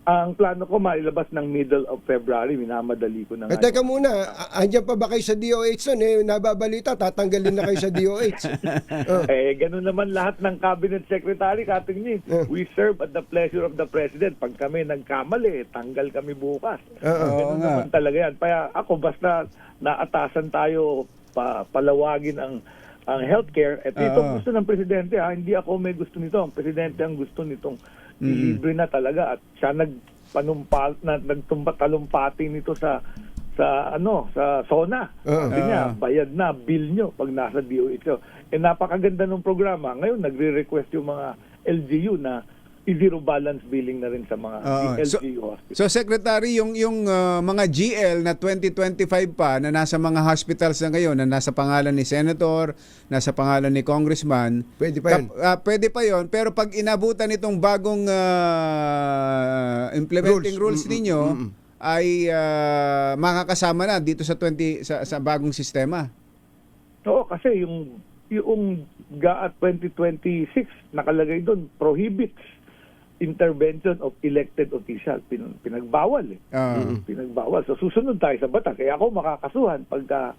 Ang plano ko mailabas ng middle of February, minamadali ko na nga. Teka muna, andyan pa ba kayo sa DOH nun? Nababalita, tatanggalin na kayo sa DOH. Ganun naman lahat ng cabinet secretary, kating we serve at the pleasure of the president. Pag kami nagkamali, tanggal kami bukas. Ganun naman talaga yan. Kaya ako, basta naatasan tayo, palawagin ang healthcare. At ito gusto ng presidente, hindi ako may gusto nito. Ang presidente ang gusto nitong libre na talaga at siya nagtalumpati nito sa SONA. Sabi niya, bayad na, bill nyo pag nasa DOH. Napakaganda ng programa. Ngayon, nagre-request yung mga LGU na i-zero balance billing na rin sa mga LGU hospitals. So Secretary, yung mga GL na 2025 pa na nasa mga hospitals na ngayon, na nasa pangalan ni Senator, nasa pangalan ni Congressman, Pwede pa yun. pwede pa yun, pero pag inabutan itong bagong implementing rules ninyo, ay makakasama na dito sa sa bagong sistema. Oo, kasi yung GAA 2026 nakalagay doon, prohibits intervention of elected official. Pinagbawal Pinagbawal. So susunod tayo sa batas. Kaya ako makakasuhan pagka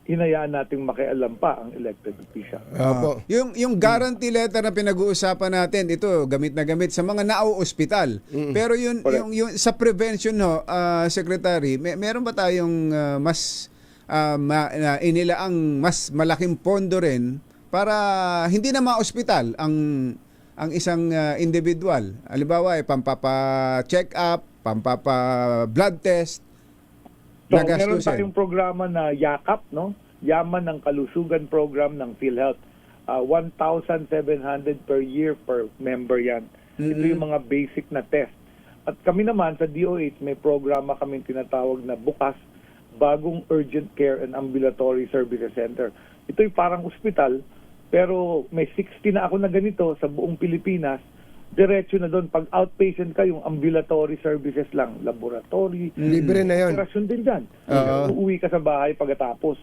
hinayaan nating makialam pa ang elected official. Yung guarantee letter na pinag-uusapan natin, ito gamit na gamit sa mga nao-ospital. Pero yung sa prevention Secretary, meron ba tayong mas inilaang mas malaking pondo rin para hindi na ma-ospital ang ang isang individual? Halimbawa, pampapa-check up, pampapa-blood test, So, meron nagastusin. tayong programa na YAKAP, no? Yaman ng Kalusugan Program ng PhilHealth. 1,700 per year per member yan. Ito yung mga basic na test. At kami naman sa DOH, may programa kami tinatawag na Bukas, Bagong Urgent Care and Ambulatory Services Center. Ito'y parang ospital, pero may 60 na ako na ganito sa buong Pilipinas. Diretso na doon. Pag outpatient ka, yung ambulatory services lang, laboratory, Libre na yun. operasyon din dyan. Oo. Uuwi ka sa bahay pagkatapos.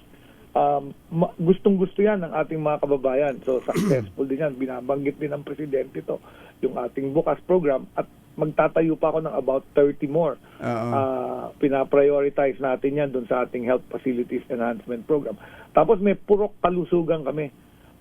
Gustong-gusto yan ng ating mga kababayan. So, successful din yan. Binabanggit din ng Presidente to, yung ating Bukas program. At magtatayo pa ako ng about 30 more. Pinaprioritize natin yan doon sa ating Health Facilities Enhancement Program. Tapos may purok kalusugan kami.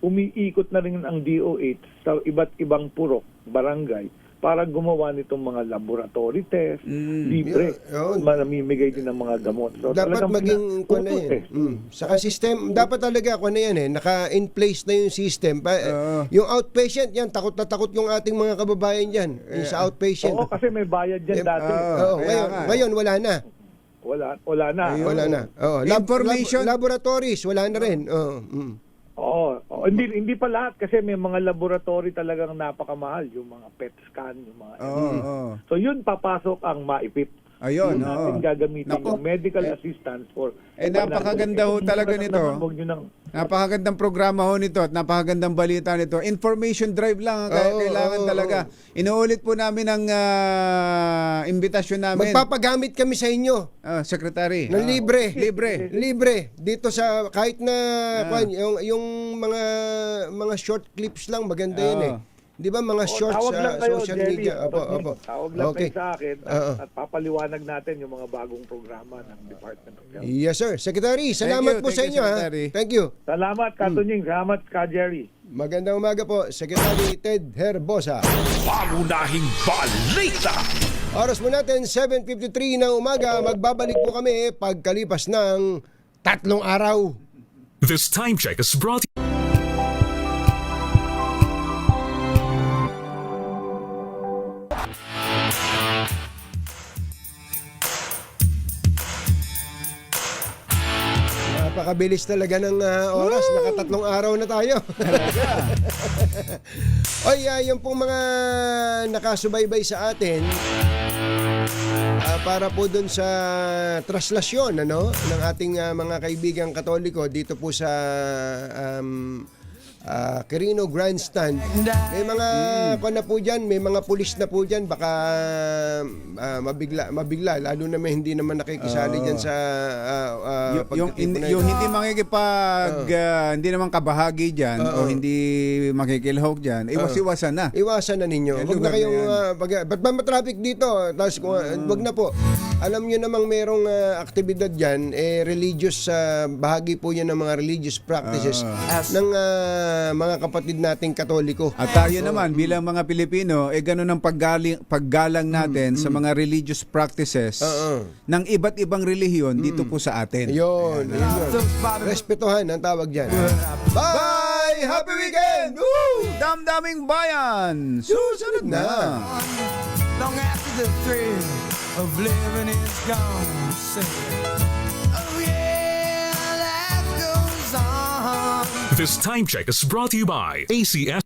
Umiikot na rin ang DOH sa iba't ibang purok, barangay, para gumawa nitong mga laboratory test, libre. Yun. Mamimigay din ng mga gamot. So, Dapat talagang maging kuwan na puro yan. test. Saka system, dapat talaga kuwan na yan naka-in place na yung system. Yung outpatient yan, takot na takot yung ating mga kababayan dyan. Yung sa outpatient. Oo, kasi may bayad dyan dati. Ngayon wala na. Wala na. Wala na. Information. Laboratories, wala na rin. Oo, hindi pa lahat kasi may mga laboratory talagang napakamahal, yung mga PET scan, yung mga So yun papasok ang MAIPIP. Ayun, Yun natin gagamitin yung medical assistance for napakaganda ho talaga nito. Huwag nyo nang Napakagandang programa ho nito at napakagandang balita nito. Information drive lang ang kailangan talaga. Inuulit po namin ang imbitasyon namin. Magpapagamit kami sa inyo. Secretary. Ng libre. Libre. Dito sa kahit na yung mga short clips lang maganda yun eh. Di ba mga shorts tawag lang sa kayo, social Jerry. media? Opo. Tawag lang Okay. kayo sa akin at papaliwanag natin yung mga bagong programa ng Department of Health. Yes sir. Secretary, salamat po sa Thank you, inyo. Secretary. Thank you. Salamat, Katunying. Salamat, Ka Jerry. Magandang umaga po, Secretary Ted Herbosa. Pangunahing balita. Oras mo natin, 7:53 ng umaga. Magbabalik po kami pagkalipas ng 3 araw. This time check is brought Napakabilis talaga ng oras. Nakatatlong araw na tayo. Oy, yung pong mga nakasubaybay sa atin para po dun sa traslasyon ng ating mga kaibigang Katoliko dito po sa Quirino Grandstand. May mga na po dyan, may mga pulis na po dyan, baka mabigla lalo na may hindi naman nakikisali dyan sa yung pagtitipon na yung ito. hindi makikipag hindi naman kabahagi diyan o hindi makikilhok diyan, iwas-iwasan na. Iwasan na ninyo. Yan, Huwag na lugar kayong na yan. ba't ba matraffic dito? Tapos wag na po. Alam niyo namang merong aktibidad diyan, religious bahagi po 'yan ng mga religious practices ng mga kapatid nating Katoliko. At tayo naman bilang mga Pilipino, ganun ang paggalang natin sa mga religious practices ng iba't ibang relihiyon dito po sa atin. Yun. Respetuhan ang tawag diyan. Bye! Happy weekend! Woo! Damdaming bayan! Susunod na! Long after the thrill of living is gone, say, oh yeah, life goes on. This time check is brought to you by ACS